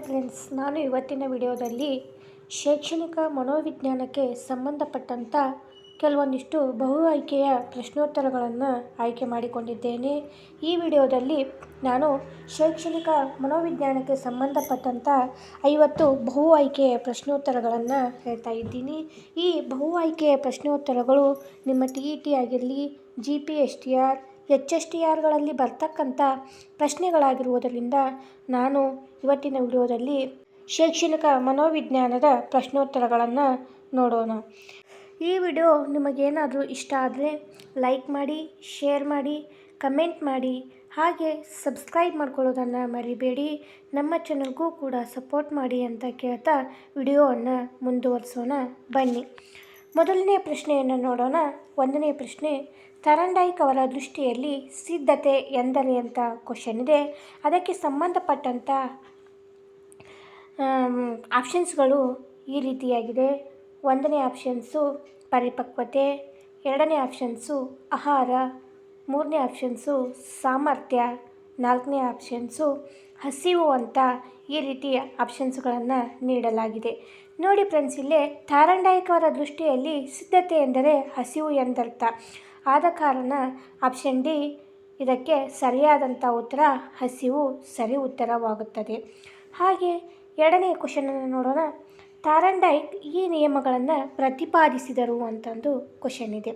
Hi friends, ನಾನು ಇವತ್ತಿನ ವಿಡಿಯೋದಲ್ಲಿ ಶೈಕ್ಷಣಿಕ ಮನೋವಿಜ್ಞಾನಕ್ಕೆ ಸಂಬಂಧಪಟ್ಟಂಥ ಕೆಲವೊಂದಿಷ್ಟು ಬಹು ಆಯ್ಕೆಯ ಪ್ರಶ್ನೋತ್ತರಗಳನ್ನು ಆಯ್ಕೆ ಮಾಡಿಕೊಂಡಿದ್ದೇನೆ. ಈ ವಿಡಿಯೋದಲ್ಲಿ ನಾನು ಶೈಕ್ಷಣಿಕ ಮನೋವಿಜ್ಞಾನಕ್ಕೆ ಸಂಬಂಧಪಟ್ಟಂಥ 50 ಬಹು ಆಯ್ಕೆಯ ಪ್ರಶ್ನೋತ್ತರಗಳನ್ನು ಹೇಳ್ತಾ ಇದ್ದೀನಿ. ಈ ಬಹು ಆಯ್ಕೆಯ ಪ್ರಶ್ನೋತ್ತರಗಳು ನಿಮ್ಮ TET ಆಗಿರಲಿ, GPSTR, HSTRಗಳಲ್ಲಿ ಬರ್ತಕ್ಕಂಥ ಪ್ರಶ್ನೆಗಳಾಗಿರುವುದರಿಂದ ನಾನು ಇವತ್ತಿನ ವಿಡಿಯೋದಲ್ಲಿ ಶೈಕ್ಷಣಿಕ ಮನೋವಿಜ್ಞಾನದ ಪ್ರಶ್ನೋತ್ತರಗಳನ್ನು ನೋಡೋಣ. ಈ ವಿಡಿಯೋ ನಿಮಗೇನಾದರೂ ಇಷ್ಟ ಆದರೆ ಲೈಕ್ ಮಾಡಿ, ಶೇರ್ ಮಾಡಿ, ಕಮೆಂಟ್ ಮಾಡಿ, ಹಾಗೆ ಸಬ್ಸ್ಕ್ರೈಬ್ ಮಾಡ್ಕೊಳ್ಳೋದನ್ನು ಮರಿಬೇಡಿ. ನಮ್ಮ ಚಾನಲ್ಗೂ ಕೂಡ ಸಪೋರ್ಟ್ ಮಾಡಿ ಅಂತ ಕೇಳ್ತಾ ವಿಡಿಯೋವನ್ನು ಮುಂದುವರಿಸೋಣ ಬನ್ನಿ. ಮೊದಲನೇ ಪ್ರಶ್ನೆಯನ್ನು ನೋಡೋಣ. 1ನೇ ಪ್ರಶ್ನೆ, ಥಾರ್ನ್ಡೈಕ್ ಅವರ ದೃಷ್ಟಿಯಲ್ಲಿ ಸಿದ್ಧತೆ ಎಂದರೆ ಅಂತ ಕ್ವಶನ್ ಇದೆ. ಅದಕ್ಕೆ ಸಂಬಂಧಪಟ್ಟಂಥ ಆಪ್ಷನ್ಸ್ಗಳು ಈ ರೀತಿಯಾಗಿದೆ. 1ನೇ ಆಪ್ಷನ್ಸು ಪರಿಪಕ್ವತೆ, 2ನೇ ಆಪ್ಷನ್ಸು ಆಹಾರ, 3ನೇ ಆಪ್ಷನ್ಸು ಸಾಮರ್ಥ್ಯ, 4ನೇ ಆಪ್ಷನ್ಸು ಹಸಿವು ಅಂತ ಈ ರೀತಿಯ ಆಪ್ಷನ್ಸ್ಗಳನ್ನು ನೀಡಲಾಗಿದೆ. ನೋಡಿ ಫ್ರೆಂಡ್ಸ್, ಇಲ್ಲೇ ಥಾರ್ನ್ಡೈಕ್ ಅವರ ದೃಷ್ಟಿಯಲ್ಲಿ ಸಿದ್ಧತೆ ಎಂದರೆ ಹಸಿವು ಎಂದರ್ಥ. ಆದ ಕಾರಣ ಆಪ್ಷನ್ ಡಿ ಇದಕ್ಕೆ ಸರಿಯಾದಂಥ ಉತ್ತರ ಹಸಿವು ಸರಿ ಉತ್ತರವಾಗುತ್ತದೆ. ಹಾಗೆ 2ನೇ ಕ್ವಶನನ್ನು ನೋಡೋಣ. ಥಾರ್ನ್ಡೈಕ್ ಈ ನಿಯಮಗಳನ್ನು ಪ್ರತಿಪಾದಿಸಿದರು ಅಂತಂದು ಕ್ವಶನ್ ಇದೆ.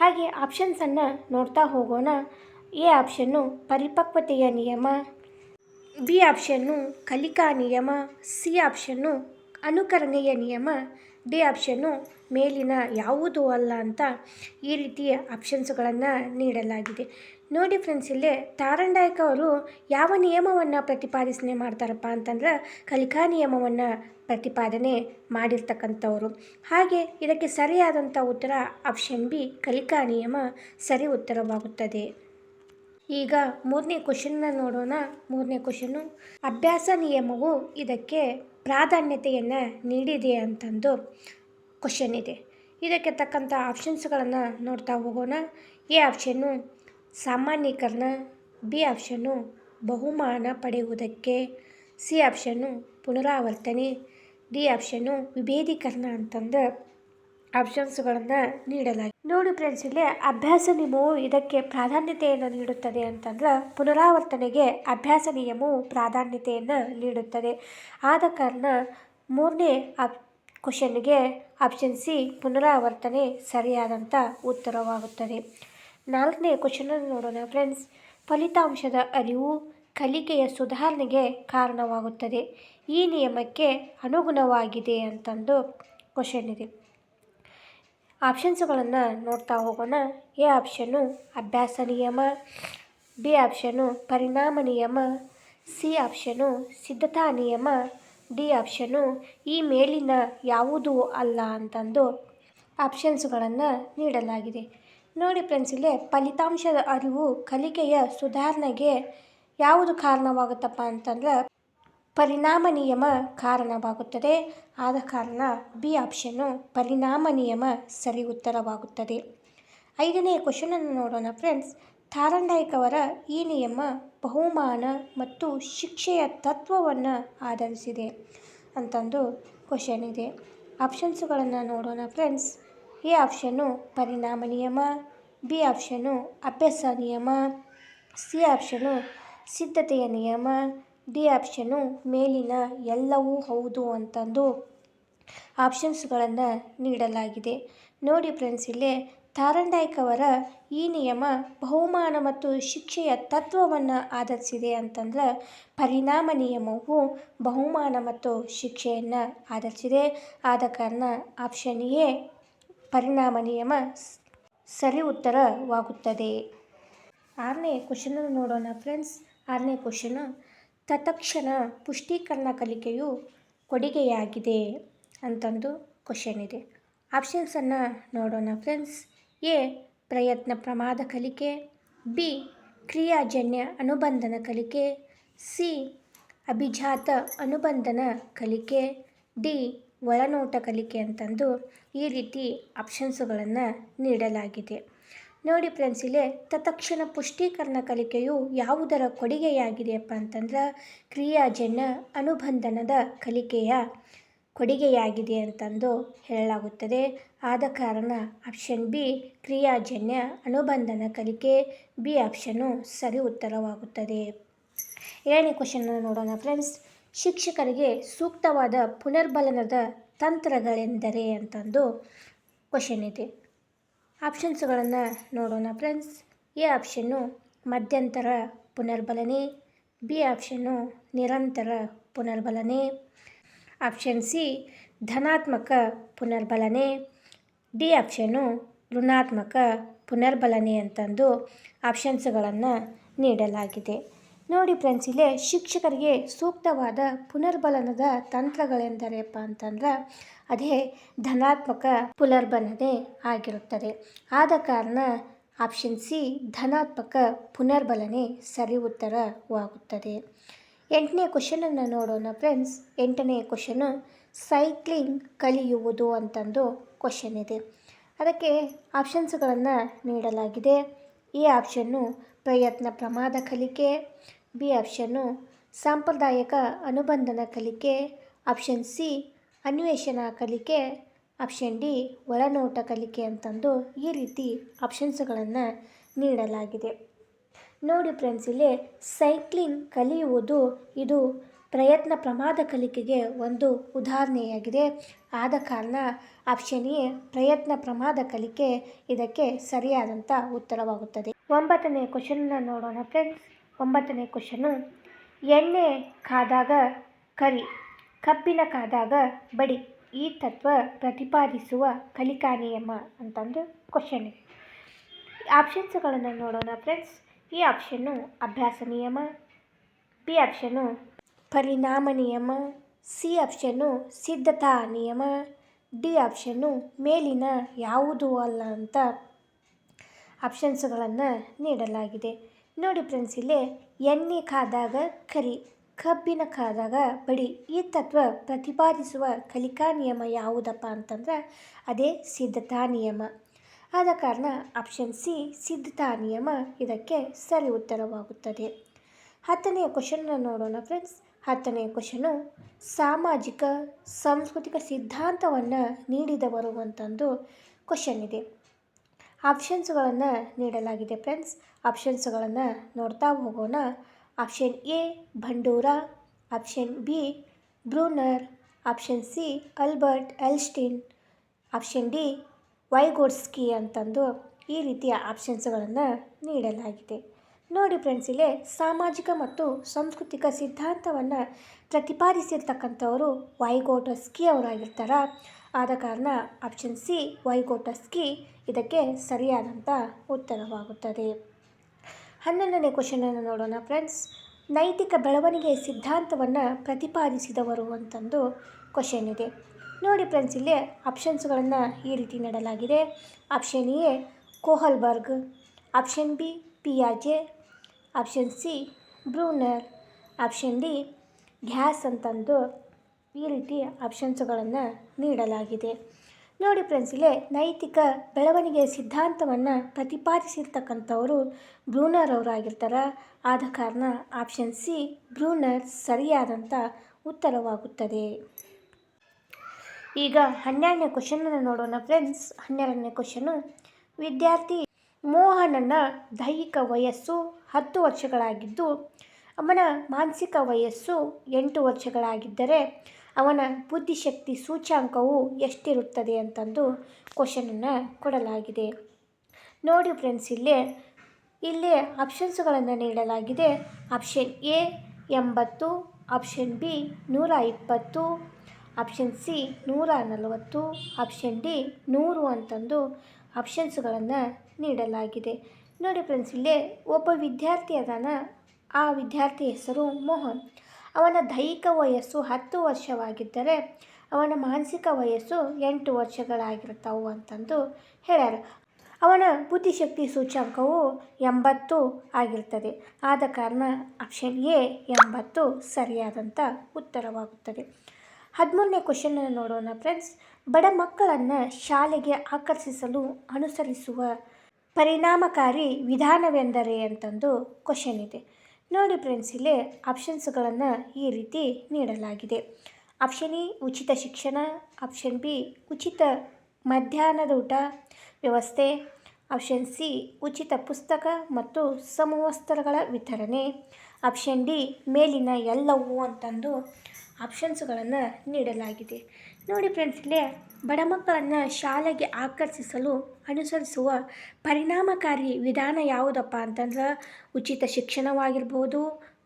ಹಾಗೆ ಆಪ್ಷನ್ಸನ್ನು ನೋಡ್ತಾ ಹೋಗೋಣ. ಎ ಆಪ್ಷನ್ನು ಪರಿಪಕ್ವತೆಯ ನಿಯಮ, ಬಿ ಆಪ್ಷನ್ನು ಕಲಿಕಾ ನಿಯಮ, ಸಿ ಆಪ್ಷನ್ನು ಅನುಕರಣೆಯ ನಿಯಮ, ಡಿ ಆಪ್ಷನ್ನು ಮೇಲಿನ ಯಾವುದೂ ಅಲ್ಲ ಅಂತ ಈ ರೀತಿಯ ಆಪ್ಷನ್ಸ್ಗಳನ್ನು ನೀಡಲಾಗಿದೆ. ನೋಡಿ ಫ್ರೆಂಡ್ಸ್, ಇಲ್ಲೇ ಥಾರ್ನ್ಡೈಕ್ ಅವರು ಯಾವ ನಿಯಮವನ್ನು ಪ್ರತಿಪಾದನೆ ಮಾಡ್ತಾರಪ್ಪ ಅಂತಂದ್ರೆ ಕಲಿಕಾ ನಿಯಮವನ್ನು ಪ್ರತಿಪಾದನೆ ಮಾಡಿರ್ತಕ್ಕಂಥವ್ರು. ಹಾಗೆ ಇದಕ್ಕೆ ಸರಿಯಾದಂಥ ಉತ್ತರ ಆಪ್ಷನ್ ಬಿ ಕಲಿಕಾ ನಿಯಮ ಸರಿ ಉತ್ತರವಾಗುತ್ತದೆ. ಈಗ 3ನೇ ಕ್ವಶನ್ನ ನೋಡೋಣ. 3ನೇ ಕ್ವಶನ್ನು, ಅಭ್ಯಾಸ ನಿಯಮವು ಇದಕ್ಕೆ ಪ್ರಾಧಾನ್ಯತೆಯನ್ನು ನೀಡಿದೆ ಅಂತಂದು ಕ್ವಶನ್ ಇದೆ. ಇದಕ್ಕೆ ತಕ್ಕಂಥ ಆಪ್ಷನ್ಸ್ಗಳನ್ನು ನೋಡ್ತಾ ಹೋಗೋಣ. ಎ ಆಪ್ಷನ್ನು ಸಾಮಾನ್ಯೀಕರಣ, ಬಿ ಆಪ್ಷನ್ನು ಬಹುಮಾನ ಪಡೆಯುವುದಕ್ಕೆ, ಸಿ ಆಪ್ಷನ್ನು ಪುನರಾವರ್ತನೆ, ಡಿ ಆಪ್ಷನ್ನು ವಿಭೇದೀಕರಣ ಅಂತಂದು ಆಪ್ಷನ್ಸ್ಗಳನ್ನು ನೀಡಲಾಗಿದೆ. ನೋಡಿ ಫ್ರೆಂಡ್ಸ್, ಇಲ್ಲಿ ಅಭ್ಯಾಸ ನಿಯಮವು ಇದಕ್ಕೆ ಪ್ರಾಧಾನ್ಯತೆಯನ್ನು ನೀಡುತ್ತದೆ ಅಂತಂದ್ರೆ ಪುನರಾವರ್ತನೆಗೆ ಅಭ್ಯಾಸ ನಿಯಮವು ಪ್ರಾಧಾನ್ಯತೆಯನ್ನು ನೀಡುತ್ತದೆ. ಆದ ಕಾರಣ 3ನೇ ಕ್ವಶನ್ಗೆ ಆಪ್ಷನ್ ಸಿ ಪುನರಾವರ್ತನೆ ಸರಿಯಾದಂಥ ಉತ್ತರವಾಗುತ್ತದೆ. 4ನೇ ಕ್ವಶನನ್ನು ನೋಡೋಣ ಫ್ರೆಂಡ್ಸ್. ಫಲಿತಾಂಶದ ಅರಿವು ಕಲಿಕೆಯ ಸುಧಾರಣೆಗೆ ಕಾರಣವಾಗುತ್ತದೆ. ಈ ನಿಯಮಕ್ಕೆ ಅನುಗುಣವಾಗಿದೆ ಅಂತಂದು ಕ್ವಶನ್ ಇದೆ. ಆಪ್ಷನ್ಸ್ಗಳನ್ನು ನೋಡ್ತಾ ಹೋಗೋಣ. ಎ ಆಪ್ಷನ್ನು ಅಭ್ಯಾಸ ನಿಯಮ, ಬಿ ಆಪ್ಷನ್ನು ಪರಿಣಾಮ ನಿಯಮ, ಸಿ ಆಪ್ಷನ್ನು ಸಿದ್ಧತಾ ನಿಯಮ, ಡಿ ಆಪ್ಷನ್ನು ಈ ಮೇಲಿನ ಯಾವುದೂ ಅಲ್ಲ ಅಂತಂದು ಆಪ್ಷನ್ಸ್ಗಳನ್ನು ನೀಡಲಾಗಿದೆ. ನೋಡಿ ಫ್ರೆಂಡ್ಸ್, ಇಲ್ಲೇ ಫಲಿತಾಂಶದ ಅರಿವು ಕಲಿಕೆಯ ಸುಧಾರಣೆಗೆ ಯಾವುದು ಕಾರಣವಾಗುತ್ತಪ್ಪ ಅಂತಂದ್ರೆ ಪರಿಣಾಮ ನಿಯಮ ಕಾರಣವಾಗುತ್ತದೆ. ಆದ ಕಾರಣ ಬಿ ಆಪ್ಷನ್ನು ಪರಿಣಾಮ ನಿಯಮ ಸರಿ ಉತ್ತರವಾಗುತ್ತದೆ. 5ನೇ ಕ್ವಶನನ್ನು ನೋಡೋಣ ಫ್ರೆಂಡ್ಸ್. ಥಾರ್ನ್ಡೈಕ್ ಅವರ ಈ ನಿಯಮ ಬಹುಮಾನ ಮತ್ತು ಶಿಕ್ಷೆಯ ತತ್ವವನ್ನು ಆಧರಿಸಿದೆ ಅಂತಂದು ಕ್ವಶನ್ ಇದೆ. ಆಪ್ಷನ್ಸ್ಗಳನ್ನು ನೋಡೋಣ ಫ್ರೆಂಡ್ಸ್. ಎ ಆಪ್ಷನ್ನು ಪರಿಣಾಮ ನಿಯಮ, ಬಿ ಆಪ್ಷನ್ನು ಅಭ್ಯಾಸ ನಿಯಮ, ಸಿ ಆಪ್ಷನ್ನು ಸಿದ್ಧತೆಯ ನಿಯಮ, ಡಿ ಆಪ್ಷನ್ನು ಮೇಲಿನ ಎಲ್ಲವೂ ಹೌದು ಅಂತಂದು ಆಪ್ಷನ್ಸ್ಗಳನ್ನು ನೀಡಲಾಗಿದೆ. ನೋಡಿ ಫ್ರೆಂಡ್ಸ್, ಇಲ್ಲೇ ಥಾರ್ನ್ಡೈಕ್ ಅವರ ಈ ನಿಯಮ ಬಹುಮಾನ ಮತ್ತು ಶಿಕ್ಷೆಯ ತತ್ವವನ್ನು ಆಧರಿಸಿದೆ ಅಂತಂದ್ರೆ ಪರಿಣಾಮ ನಿಯಮವು ಬಹುಮಾನ ಮತ್ತು ಶಿಕ್ಷೆಯನ್ನು ಆಧರಿಸಿದೆ. ಆದ ಕಾರಣ ಆಪ್ಷನ್ ಎ ಪರಿಣಾಮ ನಿಯಮ ಸರಿ ಉತ್ತರವಾಗುತ್ತದೆ. 6ನೇ ಕ್ವಶನನ್ನು ನೋಡೋಣ ಫ್ರೆಂಡ್ಸ್. 6ನೇ ಕ್ವಶನು, ತತ್ಕ್ಷಣ ಪುಷ್ಟೀಕರಣ ಕಲಿಕೆಯು ಕೊಡುಗೆಯಾಗಿದೆ ಅಂತಂದು ಕ್ವಶನ್ ಇದೆ. ಆಪ್ಷನ್ಸನ್ನು ನೋಡೋಣ ಫ್ರೆಂಡ್ಸ್. ಎ ಪ್ರಯತ್ನ ಪ್ರಮಾದ ಕಲಿಕೆ, ಬಿ ಕ್ರಿಯಾಜನ್ಯ ಅನುಬಂಧನ ಕಲಿಕೆ, ಸಿ ಅಭಿಜಾತ ಅನುಬಂಧನ ಕಲಿಕೆ, ಡಿ ಒಳನೋಟ ಕಲಿಕೆ ಅಂತಂದು ಈ ರೀತಿ ಆಪ್ಷನ್ಸ್ಗಳನ್ನು ನೀಡಲಾಗಿದೆ. ನೋಡಿ ಫ್ರೆಂಡ್ಸ್, ಇಲ್ಲಿ ತತ್ಕ್ಷಣ ಪುಷ್ಟೀಕರಣ ಕಲಿಕೆಯು ಯಾವುದರ ಕೊಡುಗೆಯಾಗಿದೆಯಪ್ಪ ಅಂತಂದ್ರೆ ಕ್ರಿಯಾಜನ್ಯ ಅನುಬಂಧನದ ಕಲಿಕೆಯ ಕೊಡುಗೆಯಾಗಿದೆ ಅಂತಂದು ಹೇಳಲಾಗುತ್ತದೆ. ಆದ ಕಾರಣ ಆಪ್ಷನ್ ಬಿ ಕ್ರಿಯಾಜನ್ಯ ಅನುಬಂಧನ ಕಲಿಕೆ, ಬಿ ಆಪ್ಷನ್ನು ಸರಿ ಉತ್ತರವಾಗುತ್ತದೆ. 7ನೇ ಕ್ವಶನ್ನ ನೋಡೋಣ ಫ್ರೆಂಡ್ಸ್. ಶಿಕ್ಷಕರಿಗೆ ಸೂಕ್ತವಾದ ಪುನರ್ಬಲನದ ತಂತ್ರಗಳೆಂದರೆ ಅಂತಂದು ಕ್ವಶನ್ ಇದೆ. ಆಪ್ಷನ್ಸ್ಗಳನ್ನು ನೋಡೋಣ ಫ್ರೆಂಡ್ಸ್. ಎ ಆಪ್ಷನ್ನು ಮಧ್ಯಂತರ ಪುನರ್ಬಲನೆ, ಬಿ ಆಪ್ಷನ್ನು ನಿರಂತರ ಪುನರ್ಬಲನೆ, ಆಪ್ಷನ್ ಸಿ ಧನಾತ್ಮಕ ಪುನರ್ಬಲನೆ, ಡಿ ಆಪ್ಷನ್ನು ಋಣಾತ್ಮಕ ಪುನರ್ಬಲನೆ ಅಂತಂದು ಆಪ್ಷನ್ಸ್ಗಳನ್ನು ನೀಡಲಾಗಿದೆ. ನೋಡಿ ಫ್ರೆಂಡ್ಸ್, ಇಲ್ಲೇ ಶಿಕ್ಷಕರಿಗೆ ಸೂಕ್ತವಾದ ಪುನರ್ಬಲನದ ತಂತ್ರಗಳೆಂದರೆಪ್ಪ ಅಂತಂದ್ರೆ ಅದೇ ಧನಾತ್ಮಕ ಪುನರ್ಬಲನೆ ಆಗಿರುತ್ತದೆ. ಆದ ಕಾರಣ ಆಪ್ಷನ್ ಸಿ ಧನಾತ್ಮಕ ಪುನರ್ಬಲನೆ ಸರಿ ಉತ್ತರವಾಗುತ್ತದೆ. 8ನೇ ಕ್ವಶನನ್ನು ನೋಡೋಣ ಫ್ರೆಂಡ್ಸ್. 8ನೇ ಕ್ವಶನು ಸೈಕ್ಲಿಂಗ್ ಕಲಿಯುವುದು ಅಂತಂದು ಕ್ವಶನ್ ಇದೆ. ಅದಕ್ಕೆ ಆಪ್ಷನ್ಸ್ಗಳನ್ನು ನೀಡಲಾಗಿದೆ. ಎ ಆಪ್ಷನ್ನು ಪ್ರಯತ್ನ ಪ್ರಮಾದ ಕಲಿಕೆ, ಬಿ ಆಪ್ಷನ್ನು ಸಾಂಪ್ರದಾಯಿಕ ಅನುಬಂಧನ ಕಲಿಕೆ, ಆಪ್ಷನ್ ಸಿ ಅನ್ವೇಷಣಾ ಕಲಿಕೆ, ಆಪ್ಷನ್ ಡಿ ಒಳನೋಟ ಕಲಿಕೆ ಅಂತಂದು ಈ ರೀತಿ ಆಪ್ಷನ್ಸ್ಗಳನ್ನು ನೀಡಲಾಗಿದೆ. ನೋಡಿ ಫ್ರೆಂಡ್ಸ್, ಇಲ್ಲಿ ಸೈಕ್ಲಿಂಗ್ ಕಲಿಯುವುದು ಇದು ಪ್ರಯತ್ನ ಪ್ರಮಾದ ಕಲಿಕೆಗೆ ಒಂದು ಉದಾಹರಣೆಯಾಗಿದೆ. ಆದ ಕಾರಣ ಆಪ್ಷನ್ ಎ ಪ್ರಯತ್ನ ಪ್ರಮಾದ ಕಲಿಕೆ ಇದಕ್ಕೆ ಸರಿಯಾದಂಥ ಉತ್ತರವಾಗುತ್ತದೆ. 9ನೇ ಕ್ವಶನ್ನ ನೋಡೋಣ ಫ್ರೆಂಡ್ಸ್. 9ನೇ ಕ್ವಶನು ಎಣ್ಣೆ ಕಾದಾಗ ಕರಿ, ಕಬ್ಬಿನ ಕಾದಾಗ ಬಡಿ, ಈ ತತ್ವ ಪ್ರತಿಪಾದಿಸುವ ಕಲಿಕಾ ನಿಯಮ ಅಂತಂದು ಕ್ವಶನ್ ಇದೆ. ಆಪ್ಷನ್ಸ್ಗಳನ್ನು ನೋಡೋಣ ಫ್ರೆಂಡ್ಸ್. ಈ ಆಪ್ಷನ್ನು ಅಭ್ಯಾಸ ನಿಯಮ, ಬಿ ಆಪ್ಷನ್ನು ಪರಿಣಾಮ ನಿಯಮ, ಸಿ ಆಪ್ಷನ್ನು ಸಿದ್ಧತಾ ನಿಯಮ, ಡಿ ಆಪ್ಷನ್ನು ಮೇಲಿನ ಯಾವುದೂ ಅಲ್ಲ ಅಂತ ಆಪ್ಷನ್ಸ್ಗಳನ್ನು ನೀಡಲಾಗಿದೆ. ನೋಡಿ ಫ್ರೆಂಡ್ಸ್, ಇಲ್ಲಿ ಎಣ್ಣೆ ಕಾದಾಗ ಕರಿ, ಕಬ್ಬಿನ ಕಾದಾಗ ಬಡಿ, ಈ ತತ್ವ ಪ್ರತಿಪಾದಿಸುವ ಕಲಿಕಾ ನಿಯಮ ಯಾವುದಪ್ಪ ಅಂತಂದ್ರೆ ಅದೇ ಸಿದ್ಧತಾ ನಿಯಮ. ಆದ ಕಾರಣ ಆಪ್ಷನ್ ಸಿ ಸಿದ್ಧತಾ ನಿಯಮ ಇದಕ್ಕೆ ಸರಿ ಉತ್ತರವಾಗುತ್ತದೆ. 10ನೇ ಕ್ವಶನ್ನ ನೋಡೋಣ ಫ್ರೆಂಡ್ಸ್. 10ನೇ ಕ್ವಶನು ಸಾಮಾಜಿಕ ಸಾಂಸ್ಕೃತಿಕ ಸಿದ್ಧಾಂತವನ್ನು ನೀಡಿದವರು ಅಂತಂದು ಕ್ವಶನ್ ಇದೆ. ಆಪ್ಷನ್ಸ್ಗಳನ್ನು ನೀಡಲಾಗಿದೆ ಫ್ರೆಂಡ್ಸ್. ಆಪ್ಷನ್ಸ್ಗಳನ್ನು ನೋಡ್ತಾ ಹೋಗೋಣ. Option A Bandura, option B Bruner, option C Albert Einstein, option D Vygotsky ಅಂತಂದು ಈ ರೀತಿಯ ಆಪ್ಷನ್ಸ್ಗಳನ್ನು ನೀಡಲಾಗಿದೆ. ನೋಡಿ ಫ್ರೆಂಡ್ಸ್, ಇಲ್ಲಿ ಸಾಮಾಜಿಕ ಮತ್ತು ಸಾಂಸ್ಕೃತಿಕ ಸಿದ್ಧಾಂತವನ್ನು ಪ್ರತಿಪಾದಿಸಿರ್ತಕ್ಕಂಥವರು ವೈಗೋಟಸ್ಕಿ ಅವರಾಗಿರ್ತಾರೆ. ಆದ ಕಾರಣ ಆಪ್ಷನ್ ಸಿ ವೈಗೋಟಸ್ಕಿ ಇದಕ್ಕೆ ಸರಿಯಾದಂಥ ಉತ್ತರವಾಗುತ್ತದೆ. 11ನೇ ಕ್ವಶನನ್ನು ನೋಡೋಣ ಫ್ರೆಂಡ್ಸ್. ನೈತಿಕ ಬೆಳವಣಿಗೆ ಸಿದ್ಧಾಂತವನ್ನು ಪ್ರತಿಪಾದಿಸಿದವರು ಅಂತಂದು ಕ್ವಶನ್ ಇದೆ. ನೋಡಿ ಫ್ರೆಂಡ್ಸ್, ಇಲ್ಲಿ ಆಪ್ಷನ್ಸ್ಗಳನ್ನು ಈ ರೀತಿ ನೀಡಲಾಗಿದೆ. Option A Kohlberg, option B ಪಿಯಾಜೆ, option C Bruner, option D Gas ಅಂತಂದು ಈ ರೀತಿ ಆಪ್ಷನ್ಸ್ಗಳನ್ನು ನೀಡಲಾಗಿದೆ. ನೋಡಿ ಫ್ರೆಂಡ್ಸ್, ಇಲ್ಲಿ ನೈತಿಕ ಬೆಳವಣಿಗೆ ಸಿದ್ಧಾಂತವನ್ನು ಪ್ರತಿಪಾದಿಸಿರ್ತಕ್ಕಂಥವರು ಬ್ರೂನರ್ ಅವರಾಗಿರ್ತಾರೆ. ಆದ ಕಾರಣ ಆಪ್ಷನ್ ಸಿ ಬ್ರೂನರ್ ಸರಿಯಾದಂಥ ಉತ್ತರವಾಗುತ್ತದೆ. ಈಗ 12ನೇ ಕ್ವಶನನ್ನು ನೋಡೋಣ ಫ್ರೆಂಡ್ಸ್. 12ನೇ ಕ್ವಶನು ವಿದ್ಯಾರ್ಥಿ ಮೋಹನನ ದೈಹಿಕ ವಯಸ್ಸು 10 ವರ್ಷಗಳಾಗಿದ್ದು ಅವನ ಮಾನಸಿಕ ವಯಸ್ಸು 8 ವರ್ಷಗಳಾಗಿದ್ದರೆ ಅವನ ಬುದ್ಧಿಶಕ್ತಿ ಸೂಚ್ಯಂಕವು ಎಷ್ಟಿರುತ್ತದೆ ಅಂತಂದು ಕ್ವಶನನ್ನು ಕೊಡಲಾಗಿದೆ. ನೋಡಿ ಫ್ರೆಂಡ್ಸ್, ಇಲ್ಲಿ ಆಪ್ಷನ್ಸ್ಗಳನ್ನು ನೀಡಲಾಗಿದೆ. Option A 80, option B 120, option C 140, option D 100 ಅಂತಂದು ಆಪ್ಷನ್ಸ್ಗಳನ್ನು ನೀಡಲಾಗಿದೆ. ನೋಡಿ ಫ್ರೆಂಡ್ಸ್, ಇಲ್ಲಿ ಒಬ್ಬ ವಿದ್ಯಾರ್ಥಿ ಅದಾನ. ಆ ವಿದ್ಯಾರ್ಥಿ ಹೆಸರು ಮೋಹನ್. ಅವನ ದೈಹಿಕ ವಯಸ್ಸು 10 ವರ್ಷವಾಗಿದ್ದರೆ ಅವನ ಮಾನಸಿಕ ವಯಸ್ಸು 8 ವರ್ಷಗಳಾಗಿರ್ತಾವೆ ಅಂತಂದು ಹೇಳ್ಯಾರ. ಅವನ ಬುದ್ಧಿಶಕ್ತಿ ಸೂಚ್ಯಂಕವು 80 ಆಗಿರ್ತದೆ. ಆದ ಕಾರಣ ಆಪ್ಷನ್ ಎ 80 ಸರಿಯಾದಂಥ ಉತ್ತರವಾಗುತ್ತದೆ. 13ನೇ ಕ್ವಶನನ್ನು ನೋಡೋಣ ಫ್ರೆಂಡ್ಸ್. ಬಡ ಮಕ್ಕಳನ್ನು ಶಾಲೆಗೆ ಆಕರ್ಷಿಸಲು ಅನುಸರಿಸುವ ಪರಿಣಾಮಕಾರಿ ವಿಧಾನವೆಂದರೆ ಅಂತಂದು ಕ್ವಶನ್ ಇದೆ. ನೋಡಿ ಫ್ರೆಂಡ್ಸ್, ಇಲ್ಲಿ ಆಪ್ಷನ್ಸ್ಗಳನ್ನು ಈ ರೀತಿ ನೀಡಲಾಗಿದೆ. ಆಪ್ಷನ್ ಇ ಉಚಿತ ಶಿಕ್ಷಣ, ಆಪ್ಷನ್ ಬಿ ಉಚಿತ ಮಧ್ಯಾಹ್ನದ ಊಟ ವ್ಯವಸ್ಥೆ, ಆಪ್ಷನ್ ಸಿ ಉಚಿತ ಪುಸ್ತಕ ಮತ್ತು ಸಮವಸ್ತ್ರಗಳ ವಿತರಣೆ, ಆಪ್ಷನ್ ಡಿ ಮೇಲಿನ ಎಲ್ಲವೂ ಅಂತಂದು ಆಪ್ಷನ್ಸ್ಗಳನ್ನು ನೀಡಲಾಗಿದೆ. ನೋಡಿ ಫ್ರೆಂಡ್ಸ್, ಇಲ್ಲಿ ಬಡ ಮಕ್ಕಳನ್ನು ಶಾಲೆಗೆ ಆಕರ್ಷಿಸಲು ಅನುಸರಿಸುವ ಪರಿಣಾಮಕಾರಿ ವಿಧಾನ ಯಾವುದಪ್ಪ ಅಂತಂದ್ರೆ ಉಚಿತ ಶಿಕ್ಷಣವಾಗಿರ್ಬೋದು,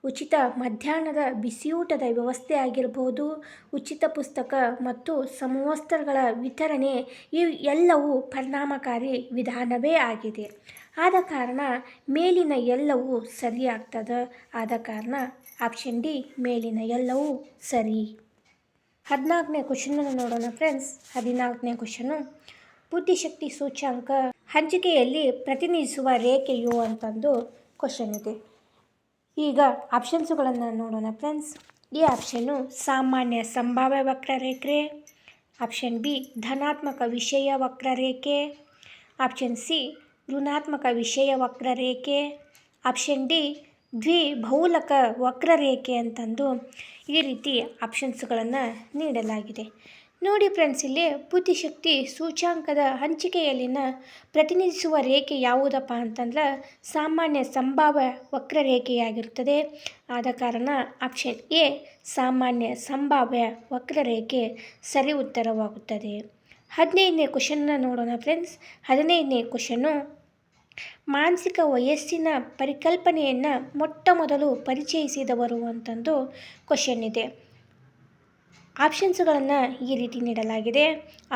ಉಚಿತ ಮಧ್ಯಾಹ್ನದ ಬಿಸಿಯೂಟದ ವ್ಯವಸ್ಥೆ ಆಗಿರ್ಬೋದು, ಉಚಿತ ಪುಸ್ತಕ ಮತ್ತು ಸಮವಸ್ತ್ರಗಳ ವಿತರಣೆ, ಇವು ಎಲ್ಲವೂ ಪರಿಣಾಮಕಾರಿ ವಿಧಾನವೇ ಆಗಿದೆ. ಆದ ಕಾರಣ ಮೇಲಿನ ಎಲ್ಲವೂ ಸರಿಯಾಗ್ತದೆ. ಆದ ಕಾರಣ ಆಪ್ಷನ್ ಡಿ ಮೇಲಿನ ಎಲ್ಲವೂ ಸರಿ. 14ನೇ ಕ್ವಶನನ್ನು ನೋಡೋಣ ಫ್ರೆಂಡ್ಸ್. 14ನೇ ಕ್ವಶನು ಬುದ್ಧಿಶಕ್ತಿ ಸೂಚ್ಯಂಕ ಹಂಚಿಕೆಯಲ್ಲಿ ಪ್ರತಿನಿಧಿಸುವ ರೇಖೆಯು ಅಂತಂದು ಕ್ವಶನ್ ಇದೆ. ಈಗ ಆಪ್ಷನ್ಸ್ಗಳನ್ನು ನೋಡೋಣ ಫ್ರೆಂಡ್ಸ್. ಈ ಆಪ್ಷನ್ನು ಸಾಮಾನ್ಯ ಸಂಭಾವ್ಯ ವಕ್ರರೇಖೆ, ಆಪ್ಷನ್ ಬಿ ಧನಾತ್ಮಕ ವಿಷಯ ವಕ್ರರೇಖೆ, ಆಪ್ಷನ್ ಸಿ ಋಣಾತ್ಮಕ ವಿಷಯ ವಕ್ರರೇಖೆ, ಆಪ್ಷನ್ ಡಿ ದ್ವಿಬಹುಲಕ ವಕ್ರರೇಖೆ ಅಂತಂದು ಈ ರೀತಿ ಆಪ್ಷನ್ಸ್ಗಳನ್ನು ನೀಡಲಾಗಿದೆ. ನೋಡಿ ಫ್ರೆಂಡ್ಸ್, ಇಲ್ಲಿ ಬುದ್ಧಿಶಕ್ತಿ ಸೂಚ್ಯಂಕದ ಹಂಚಿಕೆಯಲ್ಲಿನ ಪ್ರತಿನಿಧಿಸುವ ರೇಖೆ ಯಾವುದಪ್ಪ ಅಂತಂದ್ರೆ ಸಾಮಾನ್ಯ ಸಂಭಾವ್ಯ ವಕ್ರರೇಖೆಯಾಗಿರುತ್ತದೆ. ಆದ ಕಾರಣ ಆಪ್ಷನ್ ಎ ಸಾಮಾನ್ಯ ಸಂಭಾವ್ಯ ವಕ್ರರೇಖೆ ಸರಿ ಉತ್ತರವಾಗುತ್ತದೆ. 15ನೇ ಕ್ವಶನ್ನ ನೋಡೋಣ ಫ್ರೆಂಡ್ಸ್. 15ನೇ ಕ್ವಶನು ಮಾನಸಿಕ ವಯಸ್ಸಿನ ಪರಿಕಲ್ಪನೆಯನ್ನು ಮೊಟ್ಟ ಮೊದಲು ಪರಿಚಯಿಸಿದವರು ಅಂತಂದು ಕ್ವಶನ್ ಇದೆ. ಆಪ್ಷನ್ಸ್ಗಳನ್ನು ಈ ರೀತಿ ನೀಡಲಾಗಿದೆ.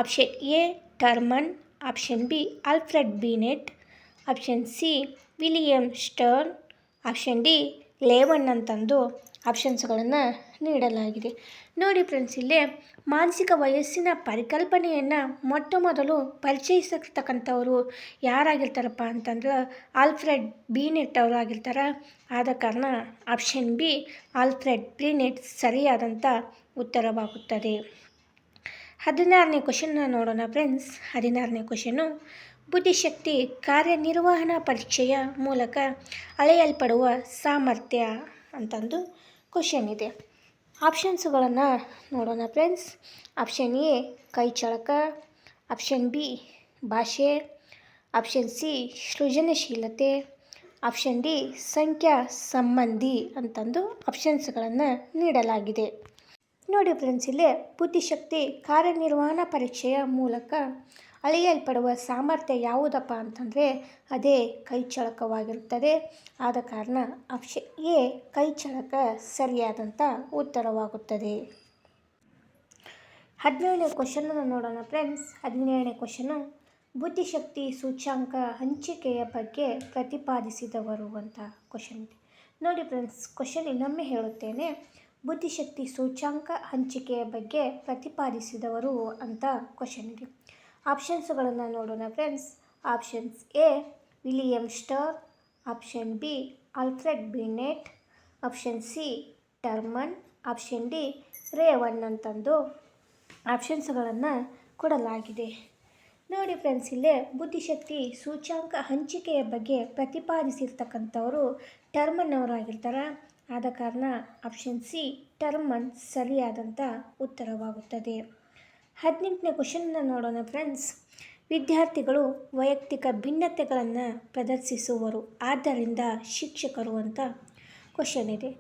Option A Terman, option B Alfred Binet, option C William Stern, option D Raven ಅಂತಂದು ಆಪ್ಷನ್ಸ್ಗಳನ್ನು ನೀಡಲಾಗಿದೆ. ನೋಡಿ ಫ್ರೆಂಡ್ಸ್, ಇಲ್ಲಿ ಮಾನಸಿಕ ವಯಸ್ಸಿನ ಪರಿಕಲ್ಪನೆಯನ್ನು ಮೊಟ್ಟ ಮೊದಲು ಪರಿಚಯಿಸಿರ್ತಕ್ಕಂಥವರು ಯಾರಾಗಿರ್ತಾರಪ್ಪ ಅಂತಂದ್ರೆ ಆಲ್ಫ್ರೆಡ್ ಬಿನೆಟ್ ಅವರು ಆಗಿರ್ತಾರೆ. ಆದ ಕಾರಣ ಆಪ್ಷನ್ ಬಿ ಆಲ್ಫ್ರೆಡ್ ಬಿನೆಟ್ ಸರಿಯಾದಂಥ ಉತ್ತರವಾಗುತ್ತದೆ. 16ನೇ ಕ್ವಶನ್ನ ನೋಡೋಣ ಫ್ರೆಂಡ್ಸ್. 16ನೇ ಕ್ವಶನು ಬುದ್ಧಿಶಕ್ತಿ ಕಾರ್ಯನಿರ್ವಹಣಾ ಪರೀಕ್ಷೆಯ ಮೂಲಕ ಅಳೆಯಲ್ಪಡುವ ಸಾಮರ್ಥ್ಯ ಅಂತಂದು ಕ್ವಶನ್ ಇದೆ. ಆಪ್ಷನ್ಸ್ಗಳನ್ನು ನೋಡೋಣ ಫ್ರೆಂಡ್ಸ್. ಆಪ್ಷನ್ ಎ ಕೈಚಳಕ, ಆಪ್ಷನ್ ಬಿ ಭಾಷೆ, ಆಪ್ಷನ್ ಸಿ ಸೃಜನಶೀಲತೆ, ಆಪ್ಷನ್ ಡಿ ಸಂಖ್ಯಾ ಸಂಬಂಧಿ ಅಂತಂದು ಆಪ್ಷನ್ಸ್ಗಳನ್ನು ನೀಡಲಾಗಿದೆ. ನೋಡಿ ಫ್ರೆಂಡ್ಸ್, ಇಲ್ಲಿ ಬುದ್ಧಿಶಕ್ತಿ ಕಾರ್ಯನಿರ್ವಹಣಾ ಪರೀಕ್ಷೆಯ ಮೂಲಕ ಅಳೆಯಲ್ಪಡುವ ಸಾಮರ್ಥ್ಯ ಯಾವುದಪ್ಪ ಅಂತಂದರೆ ಅದೇ ಕೈಚಳಕವಾಗಿರುತ್ತದೆ. ಆದ ಕಾರಣ ಆಪ್ಷನ್ ಎ ಕೈಚಳಕ ಸರಿಯಾದಂಥ ಉತ್ತರವಾಗುತ್ತದೆ. 17ನೇ ಕ್ವಶನನ್ನು ನೋಡೋಣ ಫ್ರೆಂಡ್ಸ್. 17ನೇ ಕ್ವಶನು ಬುದ್ಧಿಶಕ್ತಿ ಸೂಚ್ಯಂಕ ಹಂಚಿಕೆಯ ಬಗ್ಗೆ ಪ್ರತಿಪಾದಿಸಿದವರು ಅಂತ ಕ್ವಶನ್ ಇದೆ. ನೋಡಿ ಫ್ರೆಂಡ್ಸ್, ಕ್ವಶನ್ ಇನ್ನೊಮ್ಮೆ ಹೇಳುತ್ತೇನೆ. ಬುದ್ಧಿಶಕ್ತಿ ಸೂಚ್ಯಂಕ ಹಂಚಿಕೆಯ ಬಗ್ಗೆ ಪ್ರತಿಪಾದಿಸಿದವರು ಅಂತ ಕ್ವಶನ್ ಇದೆ. ಆಪ್ಷನ್ಸ್ಗಳನ್ನು ನೋಡೋಣ friends. Options A William Stern, option B Alfred Binet, option C Terman, option D Raven ಅಂತಂದು ಆಪ್ಷನ್ಸ್ಗಳನ್ನು ಕೊಡಲಾಗಿದೆ. ನೋಡಿ ಫ್ರೆಂಡ್ಸ್, ಇಲ್ಲೇ ಬುದ್ಧಿಶಕ್ತಿ ಸೂಚ್ಯಂಕ ಹಂಚಿಕೆಯ ಬಗ್ಗೆ ಪ್ರತಿಪಾದಿಸಿರ್ತಕ್ಕಂಥವರು ಟರ್ಮನ್ ಅವರು ಆಗಿರ್ತಾರೆ. ಆದ ಕಾರಣ ಆಪ್ಷನ್ ಸಿ ಟರ್ಮನ್ ಸರಿಯಾದಂಥ ಉತ್ತರವಾಗುತ್ತದೆ. 18ನೇ ಕ್ವಶನ್ನ ನೋಡೋಣ ಫ್ರೆಂಡ್ಸ್. ವಿದ್ಯಾರ್ಥಿಗಳು ವೈಯಕ್ತಿಕ ಭಿನ್ನತೆಗಳನ್ನು ಪ್ರದರ್ಶಿಸುವರು, ಆದ್ದರಿಂದ ಶಿಕ್ಷಕರು ಅಂತ ಕ್ವಶನ್ ಇದೆ.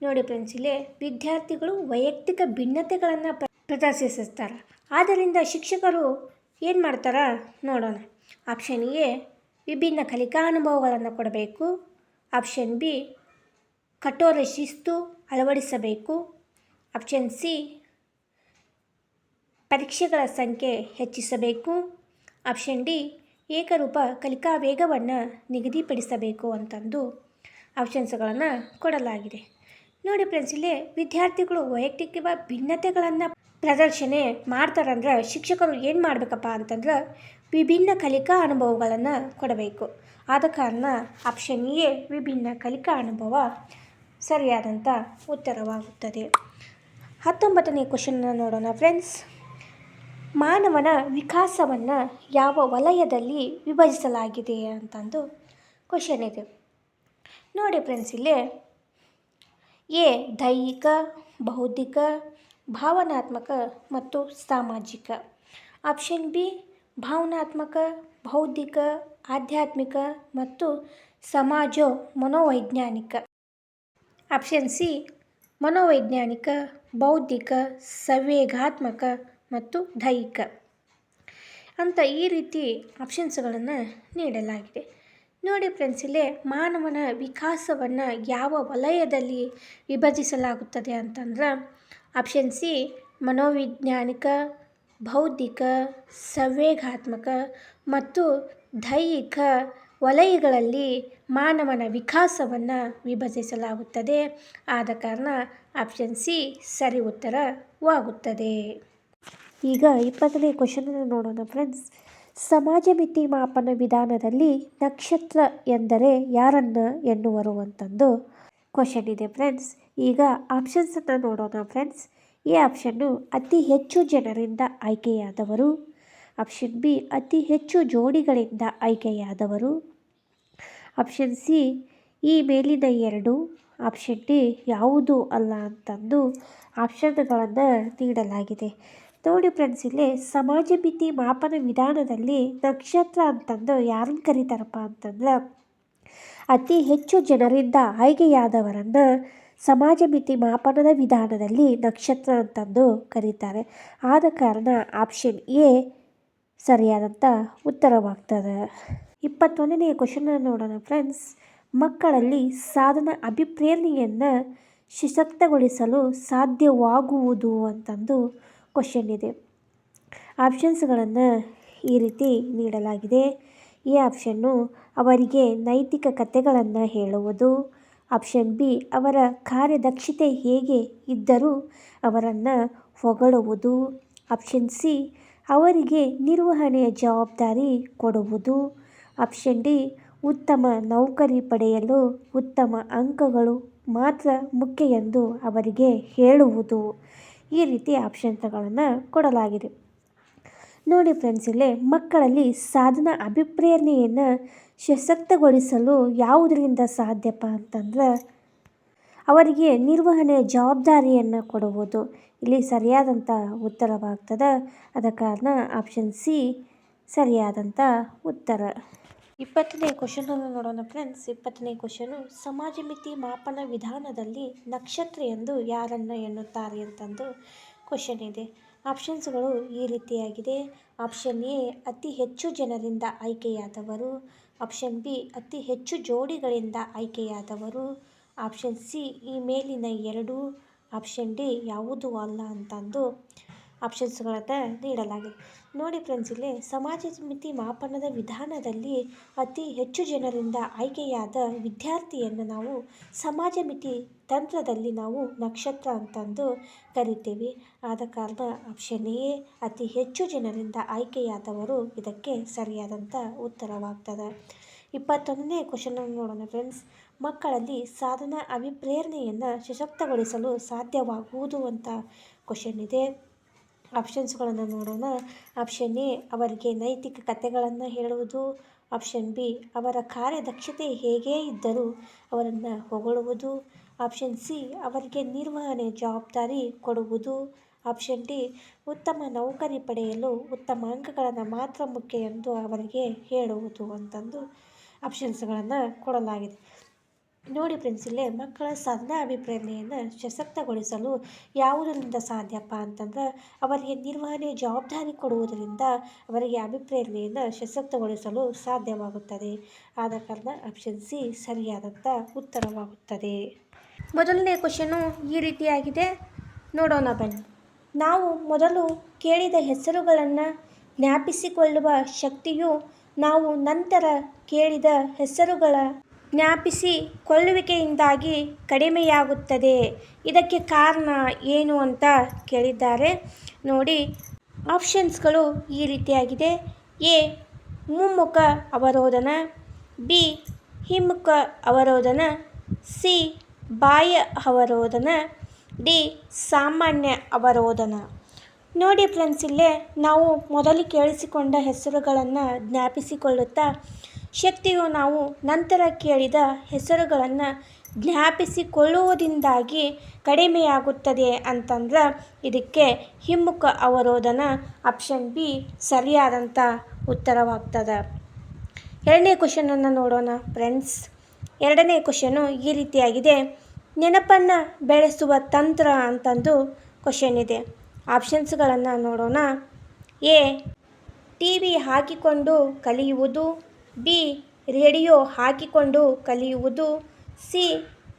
ನೋಡಿ ಫ್ರೆಂಡ್ಸ್, ಇಲ್ಲಿ ವಿದ್ಯಾರ್ಥಿಗಳು ವೈಯಕ್ತಿಕ ಭಿನ್ನತೆಗಳನ್ನು ಪ್ರದರ್ಶಿಸುತ್ತಾರೆ, ಆದ್ದರಿಂದ ಶಿಕ್ಷಕರು ಏನು ಮಾಡ್ತಾರ ನೋಡೋಣ. ಆಪ್ಷನ್ ಎ ವಿಭಿನ್ನ ಕಲಿಕಾ ಅನುಭವಗಳನ್ನು ಕೊಡಬೇಕು, ಆಪ್ಷನ್ ಬಿ ಕಠೋರ ಶಿಸ್ತು ಅಳವಡಿಸಬೇಕು, ಆಪ್ಷನ್ ಸಿ ಪರೀಕ್ಷೆಗಳ ಸಂಖ್ಯೆ ಹೆಚ್ಚಿಸಬೇಕು, ಆಪ್ಷನ್ ಡಿ ಏಕರೂಪ ಕಲಿಕಾ ವೇಗವನ್ನು ನಿಗದಿಪಡಿಸಬೇಕು ಅಂತಂದು ಆಪ್ಷನ್ಸ್ಗಳನ್ನು ಕೊಡಲಾಗಿದೆ. ನೋಡಿ ಫ್ರೆಂಡ್ಸ್, ಇಲ್ಲಿ ವಿದ್ಯಾರ್ಥಿಗಳು ವೈಯಕ್ತಿಕ ಭಿನ್ನತೆಗಳನ್ನು ಪ್ರದರ್ಶನೆ ಮಾಡ್ತಾರಂದ್ರೆ ಶಿಕ್ಷಕರು ಏನು ಮಾಡಬೇಕಪ್ಪ ಅಂತಂದ್ರೆ ವಿಭಿನ್ನ ಕಲಿಕಾ ಅನುಭವಗಳನ್ನು ಕೊಡಬೇಕು. ಆದ ಕಾರಣ ಆಪ್ಷನ್ ಎ ವಿಭಿನ್ನ ಕಲಿಕಾ ಅನುಭವ ಸರಿಯಾದಂಥ ಉತ್ತರವಾಗುತ್ತದೆ. 19ನೇ ಕ್ವಶನ್ನ ನೋಡೋಣ ಫ್ರೆಂಡ್ಸ್. ಮಾನವನ ವಿಕಾಸವನ್ನು ಯಾವ ವಲಯದಲ್ಲಿ ವಿಭಜಿಸಲಾಗಿದೆ ಅಂತಂದು ಕ್ವಶನ್ ಇದೆ. ನೋಡಿ ಫ್ರೆಂಡ್ಸ್, ಇಲ್ಲಿ ಎ ದೈಹಿಕ, ಬೌದ್ಧಿಕ, ಭಾವನಾತ್ಮಕ ಮತ್ತು ಸಾಮಾಜಿಕ. ಆಪ್ಷನ್ ಬಿ ಭಾವನಾತ್ಮಕ, ಬೌದ್ಧಿಕ, ಆಧ್ಯಾತ್ಮಿಕ ಮತ್ತು ಸಮಾಜೋ ಮನೋವೈಜ್ಞಾನಿಕ. ಆಪ್ಷನ್ ಸಿ ಮನೋವೈಜ್ಞಾನಿಕ, ಬೌದ್ಧಿಕ, ಸಂವೇಗಾತ್ಮಕ ಮತ್ತು ದೈಹಿಕ ಅಂತ ಈ ರೀತಿ ಆಪ್ಷನ್ಸ್ಗಳನ್ನು ನೀಡಲಾಗಿದೆ. ನೋಡಿ ಫ್ರೆಂಡ್ಸ್, ಇಲ್ಲೇ ಮಾನವನ ವಿಕಾಸವನ್ನು ಯಾವ ವಲಯದಲ್ಲಿ ವಿಭಜಿಸಲಾಗುತ್ತದೆ ಅಂತಂದ್ರೆ ಆಪ್ಷನ್ ಸಿ ಮನೋವೈಜ್ಞಾನಿಕ, ಬೌದ್ಧಿಕ, ಸಂವೇಗಾತ್ಮಕ ಮತ್ತು ದೈಹಿಕ ವಲಯಗಳಲ್ಲಿ ಮಾನವನ ವಿಕಾಸವನ್ನು ವಿಭಜಿಸಲಾಗುತ್ತದೆ. ಆದ ಕಾರಣ ಆಪ್ಷನ್ ಸಿ ಸರಿ ಉತ್ತರವಾಗುತ್ತದೆ. ಈಗ 20ನೇ ಕ್ವಶನನ್ನು ನೋಡೋಣ ಫ್ರೆಂಡ್ಸ್. ಸಮಾಜ ಮಿತಿ ಮಾಪನ ವಿಧಾನದಲ್ಲಿ ನಕ್ಷತ್ರ ಎಂದರೆ ಯಾರನ್ನು ಎನ್ನುವರು ಅಂತಂದು ಕ್ವಶನ್ ಇದೆ ಫ್ರೆಂಡ್ಸ್. ಈಗ ಆಪ್ಷನ್ಸನ್ನು ನೋಡೋಣ ಫ್ರೆಂಡ್ಸ್. ಎ ಆಪ್ಷನ್ನು ಅತಿ ಹೆಚ್ಚು ಜನರಿಂದ ಆಯ್ಕೆಯಾದವರು. ಆಪ್ಷನ್ ಬಿ ಅತಿ ಹೆಚ್ಚು ಜೋಡಿಗಳಿಂದ ಆಯ್ಕೆಯಾದವರು. ಆಪ್ಷನ್ ಸಿ ಈ ಮೇಲಿನ ಎರಡು. ಆಪ್ಷನ್ ಡಿ ಯಾವುದೂ ಅಲ್ಲ ಅಂತಂದು ಆಪ್ಷನ್ಗಳನ್ನು ನೀಡಲಾಗಿದೆ. ನೋಡಿ ಫ್ರೆಂಡ್ಸ್, ಇಲ್ಲಿ ಸಮಾಜ ಮಿತಿ ಮಾಪನ ವಿಧಾನದಲ್ಲಿ ನಕ್ಷತ್ರ ಅಂತಂದು ಯಾರನ್ನು ಕರೀತಾರಪ್ಪ ಅಂತಂದ್ರೆ ಅತಿ ಹೆಚ್ಚು ಜನರಿಂದ ಆಯ್ಕೆಯಾದವರನ್ನು ಸಮಾಜ ಮಿತಿ ಮಾಪನದ ವಿಧಾನದಲ್ಲಿ ನಕ್ಷತ್ರ ಅಂತಂದು ಕರೀತಾರೆ. ಆದ ಕಾರಣ ಆಪ್ಷನ್ ಎ ಸರಿಯಾದಂಥ ಉತ್ತರವಾಗ್ತದೆ. 21ನೇ ಕ್ವಶನನ್ನು ನೋಡೋಣ ಫ್ರೆಂಡ್ಸ್. ಮಕ್ಕಳಲ್ಲಿ ಸಾಧನ ಅಭಿಪ್ರೇರಣೆಯನ್ನು ಸಶಕ್ತಗೊಳಿಸಲು ಸಾಧ್ಯವಾಗುವುದು ಅಂತಂದು ಕ್ವಶನ್ ಇದೆ. ಆಪ್ಷನ್ಸ್ಗಳನ್ನು ಈ ರೀತಿ ನೀಡಲಾಗಿದೆ. ಎ ಆಪ್ಷನ್ನು ಅವರಿಗೆ ನೈತಿಕ ಕಥೆಗಳನ್ನು ಹೇಳುವುದು. ಆಪ್ಷನ್ ಬಿ ಅವರ ಕಾರ್ಯದಕ್ಷತೆ ಹೇಗೆ ಇದ್ದರೂ ಅವರನ್ನು ಹೊಗಳುವುದು. ಆಪ್ಷನ್ ಸಿ ಅವರಿಗೆ ನಿರ್ವಹಣೆಯ ಜವಾಬ್ದಾರಿ ಕೊಡುವುದು. ಆಪ್ಷನ್ ಡಿ ಉತ್ತಮ ನೌಕರಿ ಪಡೆಯಲು ಉತ್ತಮ ಅಂಕಗಳು ಮಾತ್ರ ಮುಖ್ಯ ಎಂದು ಅವರಿಗೆ ಹೇಳುವುದು. ಈ ರೀತಿ ಆಪ್ಷನ್ಸ್ಗಳನ್ನು ಕೊಡಲಾಗಿದೆ. ನೋಡಿ ಫ್ರೆಂಡ್ಸ್, ಇಲ್ಲಿ ಮಕ್ಕಳಲ್ಲಿ ಸಾಧನ ಅಭಿಪ್ರೇರಣೆಯನ್ನು ಸಶಕ್ತಗೊಳಿಸಲು ಯಾವುದರಿಂದ ಸಾಧ್ಯಪ್ಪ ಅಂತಂದ್ರೆ ಅವರಿಗೆ ನಿರ್ವಹಣೆಯ ಜವಾಬ್ದಾರಿಯನ್ನು ಕೊಡುವುದು ಇಲ್ಲಿ ಸರಿಯಾದಂಥ ಉತ್ತರವಾಗ್ತದೆ. ಆದ ಕಾರಣ ಆಪ್ಷನ್ ಸಿ ಸರಿಯಾದಂಥ ಉತ್ತರ. 20ನೇ ಕ್ವಶನನ್ನು ನೋಡೋಣ ಫ್ರೆಂಡ್ಸ್. 20ನೇ ಕ್ವಶನು ಸಮಾಜ ಮಿತಿ ಮಾಪನ ವಿಧಾನದಲ್ಲಿ ನಕ್ಷತ್ರ ಎಂದು ಯಾರನ್ನು ಎನ್ನುತ್ತಾರೆ ಅಂತಂದು ಕ್ವಶನ್ ಇದೆ. ಆಪ್ಷನ್ಸ್ಗಳು ಈ ರೀತಿಯಾಗಿದೆ. ಆಪ್ಷನ್ ಎ ಅತಿ ಹೆಚ್ಚು ಜನರಿಂದ ಆಯ್ಕೆಯಾದವರು. ಆಪ್ಷನ್ ಬಿ ಅತಿ ಹೆಚ್ಚು ಜೋಡಿಗಳಿಂದ ಆಯ್ಕೆಯಾದವರು. ಆಪ್ಷನ್ ಸಿ ಈ ಮೇಲಿನ ಎರಡು. ಆಪ್ಷನ್ ಡಿ ಯಾವುದೂ ಅಲ್ಲ ಅಂತಂದು ಆಪ್ಷನ್ಸ್ಗಳನ್ನು ನೀಡಲಾಗಿದೆ. ನೋಡಿ ಫ್ರೆಂಡ್ಸ್, ಇಲ್ಲಿ ಸಮಾಜ ಮಿತಿ ಮಾಪನದ ವಿಧಾನದಲ್ಲಿ ಅತಿ ಹೆಚ್ಚು ಜನರಿಂದ ಆಯ್ಕೆಯಾದ ವಿದ್ಯಾರ್ಥಿಯನ್ನು ನಾವು ಸಮಾಜ ಮಿತಿ ತಂತ್ರದಲ್ಲಿ ನಾವು ನಕ್ಷತ್ರ ಅಂತಂದು ಕರಿತೀವಿ. ಆದ ಕಾರಣ ಆಪ್ಷನ್ ಎ ಅತಿ ಹೆಚ್ಚು ಜನರಿಂದ ಆಯ್ಕೆಯಾದವರು ಇದಕ್ಕೆ ಸರಿಯಾದಂಥ ಉತ್ತರವಾಗ್ತದೆ. 21ನೇ ಕ್ವಶನನ್ನು ನೋಡೋಣ ಫ್ರೆಂಡ್ಸ್. ಮಕ್ಕಳಲ್ಲಿ ಸಾಧನ ಅಭಿಪ್ರೇರಣೆಯನ್ನು ಸಶಕ್ತಗೊಳಿಸಲು ಸಾಧ್ಯವಾಗುವುದು ಅಂತ ಕ್ವಶನ್ ಇದೆ. ಆಪ್ಷನ್ಸ್ಗಳನ್ನು ನೋಡೋಣ. ಆಪ್ಷನ್ ಎ ಅವರಿಗೆ ನೈತಿಕ ಕಥೆಗಳನ್ನು ಹೇಳುವುದು. ಆಪ್ಷನ್ ಬಿ ಅವರ ಕಾರ್ಯದಕ್ಷತೆ ಹೇಗೇ ಇದ್ದರೂ ಅವರನ್ನು ಹೊಗಳುವುದು. ಆಪ್ಷನ್ ಸಿ ಅವರಿಗೆ ನಿರ್ವಹಣೆ ಜವಾಬ್ದಾರಿ ಕೊಡುವುದು. ಆಪ್ಷನ್ ಡಿ ಉತ್ತಮ ನೌಕರಿ ಪಡೆಯಲು ಉತ್ತಮ ಅಂಕಗಳನ್ನು ಮಾತ್ರ ಮುಖ್ಯ ಎಂದು ಅವರಿಗೆ ಹೇಳುವುದು ಅಂತಂದು ಆಪ್ಷನ್ಸ್ಗಳನ್ನು ಕೊಡಲಾಗಿದೆ. ನೋಡಿ ಫ್ರೆಂಡ್ಸ್, ಇಲ್ಲೇ ಮಕ್ಕಳ ಸಾಧನ ಅಭಿಪ್ರೇರಣೆಯನ್ನು ಸಶಕ್ತಗೊಳಿಸಲು ಯಾವುದರಿಂದ ಸಾಧ್ಯಪ್ಪ ಅಂತಂದ್ರೆ ಅವರಿಗೆ ನಿರ್ವಹಣೆ ಜವಾಬ್ದಾರಿ ಕೊಡುವುದರಿಂದ ಅವರಿಗೆ ಅಭಿಪ್ರೇರಣೆಯನ್ನು ಸಶಕ್ತಗೊಳಿಸಲು ಸಾಧ್ಯವಾಗುತ್ತದೆ. ಆದ ಕಾರಣ ಆಪ್ಷನ್ ಸಿ ಸರಿಯಾದಂಥ ಉತ್ತರವಾಗುತ್ತದೆ. ಮೊದಲನೇ ಕ್ವಶನು ಈ ರೀತಿಯಾಗಿದೆ, ನೋಡೋಣ ಬನ್ನಿ. ನಾವು ಮೊದಲು ಕೇಳಿದ ಹೆಸರುಗಳನ್ನು ಜ್ಞಾಪಿಸಿಕೊಳ್ಳುವ ಶಕ್ತಿಯು ನಾವು ನಂತರ ಕೇಳಿದ ಹೆಸರುಗಳ ಜ್ಞಾಪಿಸಿಕೊಳ್ಳುವಿಕೆಯಿಂದಾಗಿ ಕಡಿಮೆಯಾಗುತ್ತದೆ. ಇದಕ್ಕೆ ಕಾರಣ ಏನು ಅಂತ ಕೇಳಿದ್ದಾರೆ. ನೋಡಿ, ಆಪ್ಷನ್ಸ್ಗಳು ಈ ರೀತಿಯಾಗಿದೆ. ಎ ಮುಮ್ಮುಖ ಅವರೋಧನ, ಬಿ ಹಿಮ್ಮುಖ ಅವರೋಧನ, ಸಿ ಬಾಹ್ಯ ಅವರೋಧನ, ಡಿ ಸಾಮಾನ್ಯ ಅವರೋಧನ. ನೋಡಿ ಫ್ರೆಂಡ್ಸ್, ಇಲ್ಲೇ ನಾವು ಮೊದಲು ಕೇಳಿಸಿಕೊಂಡ ಹೆಸರುಗಳನ್ನು ಜ್ಞಾಪಿಸಿಕೊಳ್ಳುತ್ತಾ ಶಕ್ತಿಯು ನಾವು ನಂತರ ಕೇಳಿದ ಹೆಸರುಗಳನ್ನು ಜ್ಞಾಪಿಸಿಕೊಳ್ಳುವುದರಿಂದಾಗಿ ಕಡಿಮೆಯಾಗುತ್ತದೆ ಅಂತಂದ್ರೆ ಇದಕ್ಕೆ ಹಿಮ್ಮುಖ ಅವರೋಧನ ಆಪ್ಷನ್ ಬಿ ಸರಿಯಾದಂಥ ಉತ್ತರವಾಗ್ತದೆ. ಎರಡನೇ ಕ್ವಶನನ್ನು ನೋಡೋಣ ಫ್ರೆಂಡ್ಸ್. ಎರಡನೇ ಕ್ವಶನು ಈ ರೀತಿಯಾಗಿದೆ. ನೆನಪನ್ನು ಬೆಳೆಸುವ ತಂತ್ರ ಅಂತಂದು ಕ್ವಶನ್ ಇದೆ. ಆಪ್ಷನ್ಸ್ಗಳನ್ನು ನೋಡೋಣ. ಎ ಟಿ ವಿ ಹಾಕಿಕೊಂಡು ಕಲಿಯುವುದು, ಬಿ ರೇಡಿಯೋ ಹಾಕಿಕೊಂಡು ಕಲಿಯುವುದು, ಸಿ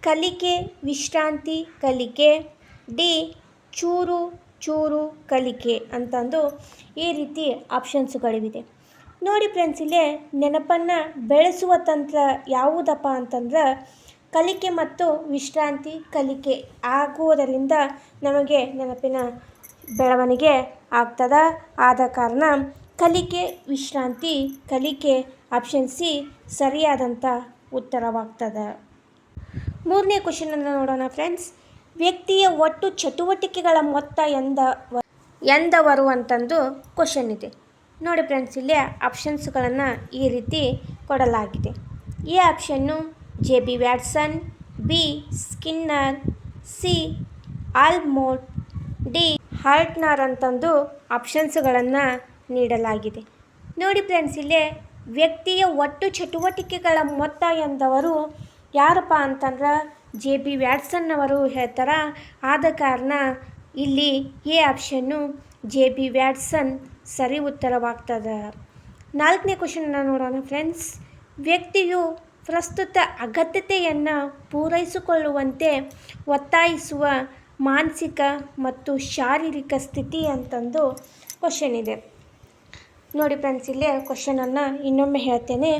ಕಲಿಕೆ ವಿಶ್ರಾಂತಿ ಕಲಿಕೆ, ಡಿ ಚೂರು ಚೂರು ಕಲಿಕೆ ಅಂತಂದು ಈ ರೀತಿ ಆಪ್ಷನ್ಸ್ಗಳಿವೆ. ನೋಡಿ ಫ್ರೆಂಡ್ಸ್, ಇಲ್ಲೇ ನೆನಪನ್ನು ಬೆಳೆಸುವ ತಂತ್ರ ಯಾವುದಪ್ಪ ಅಂತಂದ್ರೆ ಕಲಿಕೆ ಮತ್ತು ವಿಶ್ರಾಂತಿ ಕಲಿಕೆ ಆಗುವುದರಿಂದ ನಮಗೆ ನೆನಪಿನ ಬೆಳವಣಿಗೆ ಆಗ್ತದೆ. ಆದ ಕಾರಣ ಕಲಿಕೆ ವಿಶ್ರಾಂತಿ ಕಲಿಕೆ ಆಪ್ಷನ್ ಸಿ ಸರಿಯಾದಂಥ ಉತ್ತರವಾಗ್ತದೆ. ಮೂರನೇ ಕ್ವಶನನ್ನು ನೋಡೋಣ ಫ್ರೆಂಡ್ಸ್. ವ್ಯಕ್ತಿಯ ಒಟ್ಟು ಚಟುವಟಿಕೆಗಳ ಮೊತ್ತ ಎಂದವರು ಅಂತಂದು ಕ್ವಶನ್ ಇದೆ. ನೋಡಿ ಫ್ರೆಂಡ್ಸ್, ಇಲ್ಲಿ ಆಪ್ಷನ್ಸ್ಗಳನ್ನು ಈ ರೀತಿ ಕೊಡಲಾಗಿದೆ. ಎ ಆಪ್ಷನ್ನು J B Watson, B Skinner, C Allport, D ಹಾಲ್ಟ್ನರ್ ಅಂತಂದು ಆಪ್ಷನ್ಸ್ಗಳನ್ನು ನೀಡಲಾಗಿದೆ. ನೋಡಿ ಫ್ರೆಂಡ್ಸ್, ಇಲ್ಲೇ ವ್ಯಕ್ತಿಯ ಒಟ್ಟು ಚಟುವಟಿಕೆಗಳ ಮೊತ್ತ ಎಂದವರು ಯಾರಪ್ಪ ಅಂತಂದ್ರೆ ಜೆ ಬಿ ವ್ಯಾಟ್ಸನ್ ಅವರು ಹೇಳ್ತಾರೆ. ಆದ ಕಾರಣ ಇಲ್ಲಿ ಎ ಆಪ್ಷನ್ನು ಜೆ ಬಿ ವ್ಯಾಟ್ಸನ್ ಸರಿ ಉತ್ತರವಾಗ್ತದೆ. ನಾಲ್ಕನೇ ಕ್ವಶನನ್ನು ನೋಡೋಣ ಫ್ರೆಂಡ್ಸ್. ವ್ಯಕ್ತಿಯು ಪ್ರಸ್ತುತ ಅಗತ್ಯತೆಯನ್ನು ಪೂರೈಸಿಕೊಳ್ಳುವಂತೆ ಒತ್ತಾಯಿಸುವ ಮಾನಸಿಕ ಮತ್ತು ಶಾರೀರಿಕ ಸ್ಥಿತಿ ಅಂತಂದು ಕ್ವಶನ್ ಇದೆ. ನೋಡಿ ಫ್ರೆಂಡ್ಸ್, ಇಲ್ಲೇ ಕ್ವಶನನ್ನು ಇನ್ನೊಮ್ಮೆ ಹೇಳ್ತೇನೆ.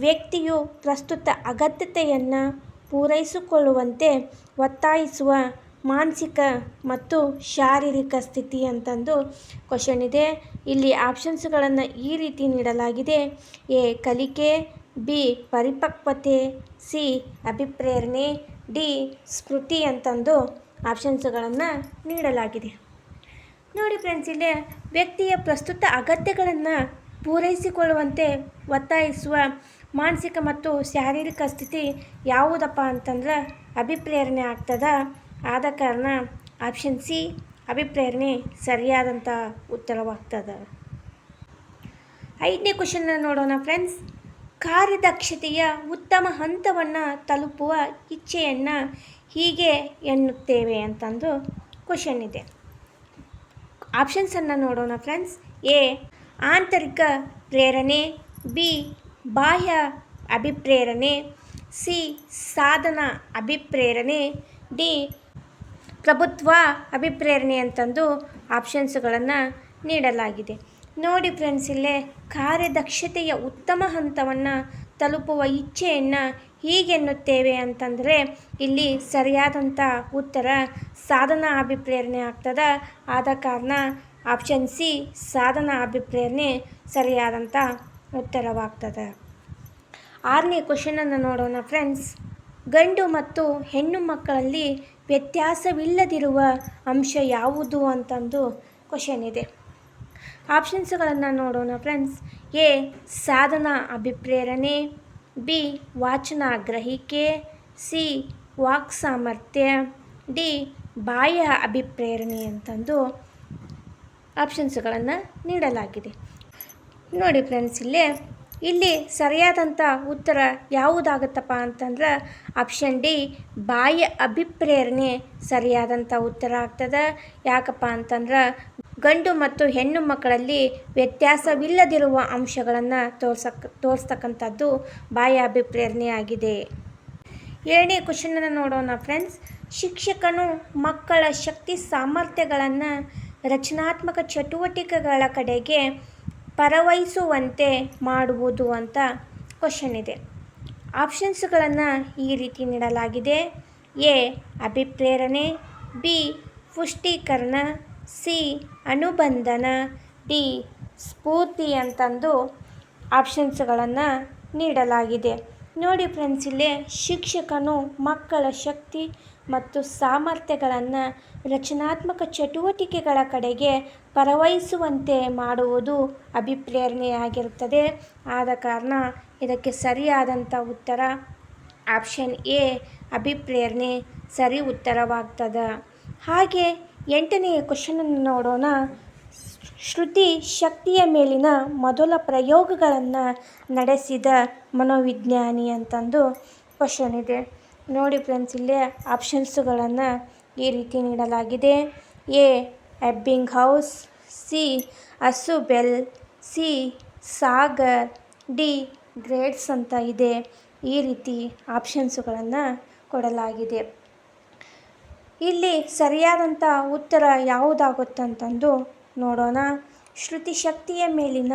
ವ್ಯಕ್ತಿಯು ಪ್ರಸ್ತುತ ಅಗತ್ಯತೆಯನ್ನು ಪೂರೈಸಿಕೊಳ್ಳುವಂತೆ ಒತ್ತಾಯಿಸುವ ಮಾನಸಿಕ ಮತ್ತು ಶಾರೀರಿಕ ಸ್ಥಿತಿ ಅಂತಂದು ಕ್ವಶನ್ ಇದೆ. ಇಲ್ಲಿ ಆಪ್ಷನ್ಸ್ಗಳನ್ನು ಈ ರೀತಿ ನೀಡಲಾಗಿದೆ. ಎ ಕಲಿಕೆ, ಬಿ ಪರಿಪಕ್ವತೆ, ಸಿ ಅಭಿಪ್ರೇರಣೆ, ಡಿ ಸ್ಮೃತಿ ಅಂತಂದು ಆಪ್ಷನ್ಸ್ಗಳನ್ನು ನೀಡಲಾಗಿದೆ. ನೋಡಿ ಫ್ರೆಂಡ್ಸ್, ಇಲ್ಲಿ ವ್ಯಕ್ತಿಯ ಪ್ರಸ್ತುತ ಅಗತ್ಯಗಳನ್ನು ಪೂರೈಸಿಕೊಳ್ಳುವಂತೆ ಒತ್ತಾಯಿಸುವ ಮಾನಸಿಕ ಮತ್ತು ಶಾರೀರಿಕ ಸ್ಥಿತಿ ಯಾವುದಪ್ಪ ಅಂತಂದ್ರೆ ಅಭಿಪ್ರೇರಣೆ ಆಗ್ತದೆ. ಆದ ಕಾರಣ ಆಪ್ಷನ್ ಸಿ ಅಭಿಪ್ರೇರಣೆ ಸರಿಯಾದಂಥ ಉತ್ತರವಾಗ್ತದೆ. ಐದನೇ ಕ್ವಶನ್ನ ನೋಡೋಣ ಫ್ರೆಂಡ್ಸ್. ಕಾರ್ಯದಕ್ಷತೆಯ ಉತ್ತಮ ಹಂತವನ್ನು ತಲುಪುವ ಇಚ್ಛೆಯನ್ನು ಹೀಗೆ ಎನ್ನುತ್ತೇವೆ ಅಂತಂದು ಕ್ವಶನ್ ಇದೆ. ಆಪ್ಷನ್ಸನ್ನು ನೋಡೋಣ ಫ್ರೆಂಡ್ಸ್. ಎ ಆಂತರಿಕ ಪ್ರೇರಣೆ, ಬಿ ಬಾಹ್ಯ ಅಭಿಪ್ರೇರಣೆ, ಸಿ ಸಾಧನ ಅಭಿಪ್ರೇರಣೆ, ಡಿ ಪ್ರಭುತ್ವ ಅಭಿಪ್ರೇರಣೆ ಅಂತಂದು ಆಪ್ಷನ್ಸ್ಗಳನ್ನು ನೀಡಲಾಗಿದೆ. ನೋಡಿ ಫ್ರೆಂಡ್ಸ್, ಇಲ್ಲೇ ಕಾರ್ಯದಕ್ಷತೆಯ ಉತ್ತಮ ಹಂತವನ್ನು ತಲುಪುವ ಇಚ್ಛೆಯನ್ನು ಹೀಗೆನ್ನುತ್ತೇವೆ ಅಂತಂದರೆ ಇಲ್ಲಿ ಸರಿಯಾದಂಥ ಉತ್ತರ ಸಾಧನ ಅಭಿಪ್ರೇರಣೆ ಆಗ್ತದೆ. ಆದ ಕಾರಣ ಆಪ್ಷನ್ ಸಿ ಸಾಧನ ಅಭಿಪ್ರೇರಣೆ ಸರಿಯಾದಂಥ ಉತ್ತರವಾಗ್ತದೆ. ಆರನೇ ಕ್ವಶನನ್ನು ನೋಡೋಣ ಫ್ರೆಂಡ್ಸ್. ಗಂಡು ಮತ್ತು ಹೆಣ್ಣು ಮಕ್ಕಳಲ್ಲಿ ವ್ಯತ್ಯಾಸವಿಲ್ಲದಿರುವ ಅಂಶ ಯಾವುದು ಅಂತಂದು ಕ್ವಶನ್ ಇದೆ. ಆಪ್ಷನ್ಸ್ಗಳನ್ನು ನೋಡೋಣ ಫ್ರೆಂಡ್ಸ್. ಎ ಸಾಧನ ಅಭಿಪ್ರೇರಣೆ, ಬಿ ವಾಚನ ಗ್ರಹಿಕೆ, ಸಿ ವಾಕ್ ಸಾಮರ್ಥ್ಯ, ಡಿ ಬಾಹ್ಯ ಅಭಿಪ್ರೇರಣೆ ಅಂತಂದು ಆಪ್ಷನ್ಸ್ಗಳನ್ನು ನೀಡಲಾಗಿದೆ. ನೋಡಿ ಫ್ರೆಂಡ್ಸ್, ಇಲ್ಲಿ ಸರಿಯಾದಂಥ ಉತ್ತರ ಯಾವುದಾಗುತ್ತಪ್ಪ ಅಂತಂದ್ರೆ ಆಪ್ಷನ್ ಡಿ ಬಾಹ್ಯ ಅಭಿಪ್ರೇರಣೆ ಸರಿಯಾದಂಥ ಉತ್ತರ ಆಗ್ತದೆ. ಯಾಕಪ್ಪ ಅಂತಂದ್ರೆ ಗಂಡು ಮತ್ತು ಹೆಣ್ಣು ಮಕ್ಕಳಲ್ಲಿ ವ್ಯತ್ಯಾಸವಿಲ್ಲದಿರುವ ಅಂಶಗಳನ್ನು ತೋರಿಸ್ತಕ್ಕಂಥದ್ದು ಬಾಹ್ಯ ಅಭಿಪ್ರೇರಣೆ ಆಗಿದೆ. ಏಳನೇ ಕ್ವಶನನ್ನು ನೋಡೋಣ ಫ್ರೆಂಡ್ಸ್. ಶಿಕ್ಷಕನು ಮಕ್ಕಳ ಶಕ್ತಿ ಸಾಮರ್ಥ್ಯಗಳನ್ನು ರಚನಾತ್ಮಕ ಚಟುವಟಿಕೆಗಳ ಕಡೆಗೆ ಪರವಹಿಸುವಂತೆ ಮಾಡುವುದು ಅಂತ ಕ್ವಶನ್ ಇದೆ. ಆಪ್ಷನ್ಸ್ಗಳನ್ನು ಈ ರೀತಿ ನೀಡಲಾಗಿದೆ. ಎ ಅಭಿಪ್ರೇರಣೆ, ಬಿ ಪುಷ್ಟೀಕರಣ, ಸಿ ಅನುಬಂಧನ, ಡಿ ಸ್ಫೂರ್ತಿ ಅಂತಂದು ಆಪ್ಷನ್ಸ್ಗಳನ್ನು ನೀಡಲಾಗಿದೆ. ನೋಡಿ ಫ್ರೆಂಡ್ಸ್, ಶಿಕ್ಷಕನು ಮಕ್ಕಳ ಶಕ್ತಿ ಮತ್ತು ಸಾಮರ್ಥ್ಯಗಳನ್ನು ರಚನಾತ್ಮಕ ಚಟುವಟಿಕೆಗಳ ಕಡೆಗೆ ಪರವಹಿಸುವಂತೆ ಮಾಡುವುದು ಅಭಿಪ್ರೇರಣೆಯಾಗಿರುತ್ತದೆ. ಆದ ಕಾರಣ ಇದಕ್ಕೆ ಸರಿಯಾದಂಥ ಉತ್ತರ ಆಪ್ಷನ್ ಎ ಅಭಿಪ್ರೇರಣೆ ಸರಿ ಉತ್ತರವಾಗ್ತದೆ. ಹಾಗೆ 8ನೇ ಕ್ವಶನನ್ನು ನೋಡೋಣ. ಶ್ರುತಿ ಶಕ್ತಿಯ ಮೇಲಿನ ಮೊದಲ ಪ್ರಯೋಗಗಳನ್ನು ನಡೆಸಿದ ಮನೋವಿಜ್ಞಾನಿ ಅಂತಂದು ಕ್ವಶನ್ ಇದೆ. ನೋಡಿ ಫ್ರೆಂಡ್ಸ್, ಇಲ್ಲೇ ಆಪ್ಷನ್ಸುಗಳನ್ನು ಈ ರೀತಿ ನೀಡಲಾಗಿದೆ. A Ebbinghaus, C Ausubel, C Sagar, D ಗ್ರೇಟ್ಸ್ ಅಂತ ಇದೆ. ಈ ರೀತಿ ಆಪ್ಷನ್ಸುಗಳನ್ನು ಕೊಡಲಾಗಿದೆ. ಇಲ್ಲಿ ಸರಿಯಾದಂಥ ಉತ್ತರ ಯಾವುದಾಗುತ್ತಂತಂದು ನೋಡೋಣ. ಶ್ರುತಿ ಶಕ್ತಿಯ ಮೇಲಿನ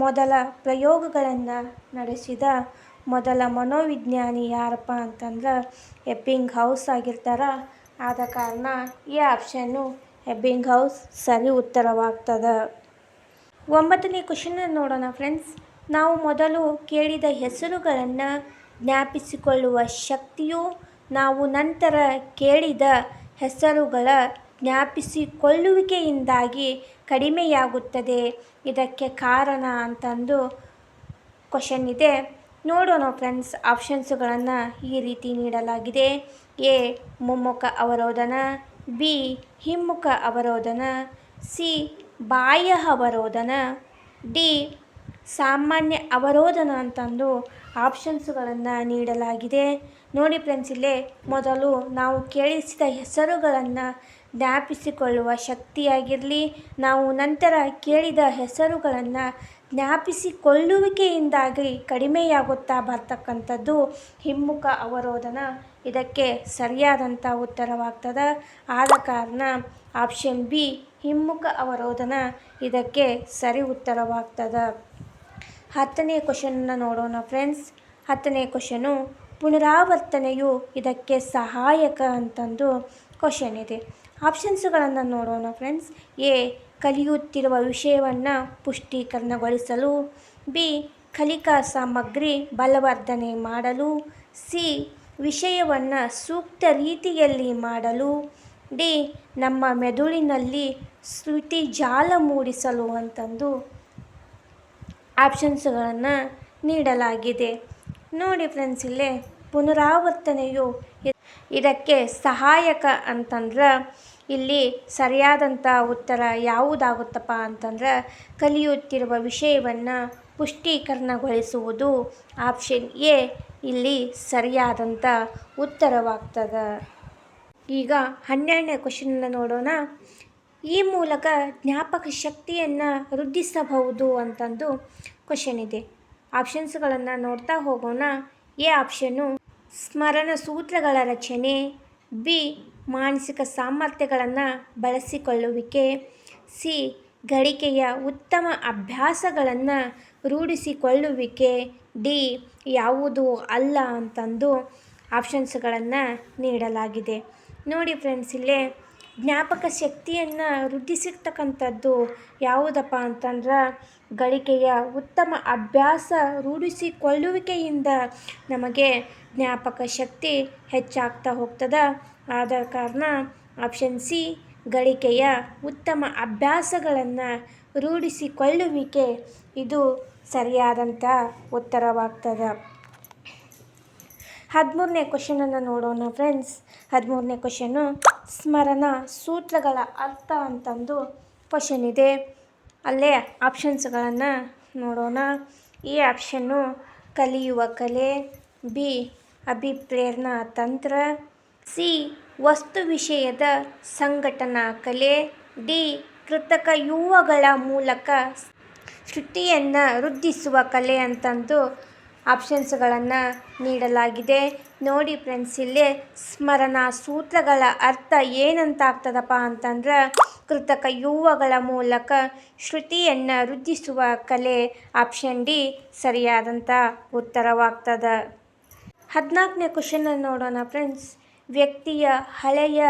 ಮೊದಲ ಪ್ರಯೋಗಗಳನ್ನು ನಡೆಸಿದ ಮೊದಲ ಮನೋವಿಜ್ಞಾನಿ ಯಾರಪ್ಪ ಅಂತಂದ್ರೆ ಎಬ್ಬಿಂಗ್ಹೌಸ್ ಆಗಿರ್ತಾರೆ. ಆದ ಕಾರಣ ಈ ಆಪ್ಷನ್ನು ಎಬ್ಬಿಂಗ್ಹೌಸ್ ಸರಿ ಉತ್ತರವಾಗ್ತದೆ. 9ನೇ ಕ್ವಶನ್ನ ನೋಡೋಣ ಫ್ರೆಂಡ್ಸ್. ನಾವು ಮೊದಲು ಕೇಳಿದ ಹೆಸರುಗಳನ್ನು ಜ್ಞಾಪಿಸಿಕೊಳ್ಳುವ ಶಕ್ತಿಯು ನಾವು ನಂತರ ಕೇಳಿದ ಹೆಸರುಗಳ ಜ್ಞಾಪಿಸಿಕೊಳ್ಳುವಿಕೆಯಿಂದಾಗಿ ಕಡಿಮೆಯಾಗುತ್ತದೆ. ಇದಕ್ಕೆ ಕಾರಣ ಅಂತಂದು ಕ್ವಶನ್ ಇದೆ. ನೋಡೋಣ ಫ್ರೆಂಡ್ಸ್, ಆಪ್ಷನ್ಸುಗಳನ್ನು ಈ ರೀತಿ ನೀಡಲಾಗಿದೆ. ಎ ಮುಮ್ಮುಖ ಅವರೋಧನ, ಬಿ ಹಿಮ್ಮುಖ ಅವರೋಧನ, ಸಿ ಬಾಹ್ಯ ಅವರೋಧನ, ಡಿ ಸಾಮಾನ್ಯ ಅವರೋಧನ ಅಂತಂದು ಆಪ್ಷನ್ಸುಗಳನ್ನು ನೀಡಲಾಗಿದೆ. ನೋಡಿ ಫ್ರೆಂಡ್ಸ್, ಇಲ್ಲೇ ಮೊದಲು ನಾವು ಕೇಳಿಸಿದ ಹೆಸರುಗಳನ್ನು ಜ್ಞಾಪಿಸಿಕೊಳ್ಳುವ ಶಕ್ತಿಯಾಗಿರಲಿ, ನಾವು ನಂತರ ಕೇಳಿದ ಹೆಸರುಗಳನ್ನು ಜ್ಞಾಪಿಸಿಕೊಳ್ಳುವಿಕೆಯಿಂದಾಗಿ ಕಡಿಮೆಯಾಗುತ್ತಾ ಬರ್ತಕ್ಕಂಥದ್ದು ಹಿಮ್ಮುಖ ಅವರೋಧನ. ಇದಕ್ಕೆ ಸರಿಯಾದಂಥ ಉತ್ತರವಾಗ್ತದೆ. ಆದ ಕಾರಣ ಆಪ್ಷನ್ ಬಿ ಹಿಮ್ಮುಖ ಅವರೋಧನ ಇದಕ್ಕೆ ಸರಿ ಉತ್ತರವಾಗ್ತದೆ. 10ನೇ ಕ್ವಶನನ್ನು ನೋಡೋಣ ಫ್ರೆಂಡ್ಸ್. 10ನೇ ಕ್ವಶನು ಪುನರಾವರ್ತನೆಯು ಇದಕ್ಕೆ ಸಹಾಯಕ ಅಂತಂದು ಕ್ವಶನ್ ಇದೆ. ಆಪ್ಷನ್ಸುಗಳನ್ನು ನೋಡೋಣ ಫ್ರೆಂಡ್ಸ್. ಎ ಕಲಿಯುತ್ತಿರುವ ವಿಷಯವನ್ನು ಪುಷ್ಟೀಕರಣಗೊಳಿಸಲು, ಬಿ ಕಲಿಕಾ ಸಾಮಗ್ರಿ ಬಲವರ್ಧನೆ ಮಾಡಲು, ಸಿ ವಿಷಯವನ್ನು ಸೂಕ್ತ ರೀತಿಯಲ್ಲಿ ಮಾಡಲು, ಡಿ ನಮ್ಮ ಮೆದುಳಿನಲ್ಲಿ ಸ್ಮೃತಿಜಾಲ ಮೂಡಿಸಲು ಅಂತಂದು ಆಪ್ಷನ್ಸುಗಳನ್ನು ನೀಡಲಾಗಿದೆ. ನೋಡಿ ಫ್ರೆಂಡ್ಸ್, ಇಲ್ಲೇ ಪುನರಾವರ್ತನೆಯು ಇದಕ್ಕೆ ಸಹಾಯಕ ಅಂತಂದ್ರೆ ಇಲ್ಲಿ ಸರಿಯಾದಂಥ ಉತ್ತರ ಯಾವುದಾಗುತ್ತಪ್ಪ ಅಂತಂದ್ರೆ ಕಲಿಯುತ್ತಿರುವ ವಿಷಯವನ್ನು ಪುಷ್ಟೀಕರಣಗೊಳಿಸುವುದು. ಆಪ್ಷನ್ ಎ ಇಲ್ಲಿ ಸರಿಯಾದಂಥ ಉತ್ತರವಾಗ್ತದೆ. ಈಗ 12ನೇ ಕ್ವಶನನ್ನು ನೋಡೋಣ. ಈ ಮೂಲಕ ಜ್ಞಾಪಕ ಶಕ್ತಿಯನ್ನು ವೃದ್ಧಿಸಬಹುದು ಅಂತಂದು ಕ್ವಶನ್ ಇದೆ. ಆಪ್ಷನ್ಸ್ಗಳನ್ನು ನೋಡ್ತಾ ಹೋಗೋಣ. ಎ ಆಪ್ಷನ್ನು ಸ್ಮರಣ ಸೂತ್ರಗಳ ರಚನೆ, ಬಿ ಮಾನಸಿಕ ಸಾಮರ್ಥ್ಯಗಳನ್ನು ಬಳಸಿಕೊಳ್ಳುವಿಕೆ, ಸಿ ಗಳಿಕೆಯ ಉತ್ತಮ ಅಭ್ಯಾಸಗಳನ್ನು ರೂಢಿಸಿಕೊಳ್ಳುವಿಕೆ, ಡಿ ಯಾವುದೂ ಅಲ್ಲ ಅಂತಂದು ಆಪ್ಷನ್ಸ್ಗಳನ್ನು ನೀಡಲಾಗಿದೆ. ನೋಡಿ ಫ್ರೆಂಡ್ಸ್, ಇಲ್ಲೇ ಜ್ಞಾಪಕ ಶಕ್ತಿಯನ್ನು ವೃದ್ಧಿಸಿರ್ತಕ್ಕಂಥದ್ದು ಯಾವುದಪ್ಪ ಅಂತಂದ್ರೆ ಗಳಿಕೆಯ ಉತ್ತಮ ಅಭ್ಯಾಸ ರೂಢಿಸಿಕೊಳ್ಳುವಿಕೆಯಿಂದ ನಮಗೆ ಜ್ಞಾಪಕ ಶಕ್ತಿ ಹೆಚ್ಚಾಗ್ತಾ ಹೋಗ್ತದೆ. ಆದ ಕಾರಣ ಆಪ್ಷನ್ ಸಿ ಗಳಿಕೆಯ ಉತ್ತಮ ಅಭ್ಯಾಸಗಳನ್ನು ರೂಢಿಸಿಕೊಳ್ಳುವಿಕೆ ಇದು ಸರಿಯಾದಂಥ ಉತ್ತರವಾಗ್ತದೆ. 13ನೇ ಕ್ವಶನನ್ನು ನೋಡೋಣ ಫ್ರೆಂಡ್ಸ್. 13ನೇ ಕ್ವಶನು ಸ್ಮರಣ ಸೂತ್ರಗಳ ಅರ್ಥ ಅಂತಂದು ಕ್ವಶನ್ ಇದೆ. ಅಲ್ಲೇ ಆಪ್ಷನ್ಸ್ಗಳನ್ನು ನೋಡೋಣ. ಈ ಆಪ್ಷನ್ನು ಕಲಿಯುವ ಕಲೆ, ಬಿ ಅಭಿಪ್ರೇರಣಾ ತಂತ್ರ, ಸಿ ವಸ್ತು ವಿಷಯದ ಸಂಘಟನಾ ಕಲೆ, ಡಿ ಕೃತಕ ಯುವಗಳ ಮೂಲಕ ಶ್ರುತಿಯನ್ನು ವೃದ್ಧಿಸುವ ಕಲೆ ಅಂತಂದು ಆಪ್ಷನ್ಸ್ಗಳನ್ನು ನೀಡಲಾಗಿದೆ. ನೋಡಿ ಫ್ರೆಂಡ್ಸ್, ಇಲ್ಲಿ ಸ್ಮರಣ ಸೂತ್ರಗಳ ಅರ್ಥ ಏನಂತ ಆಗ್ತದಪ್ಪ ಅಂತಂದ್ರೆ ಕೃತಕ ಯುವಗಳ ಮೂಲಕ ಶ್ರುತಿಯನ್ನು ವೃದ್ಧಿಸುವ ಕಲೆ. ಆಪ್ಷನ್ ಡಿ ಸರಿಯಾದಂಥ ಉತ್ತರವಾಗ್ತದೆ. 14ನೇ ಕ್ವಶನನ್ನು ನೋಡೋಣ ಫ್ರೆಂಡ್ಸ್. ವ್ಯಕ್ತಿಯ ಹಳೆಯ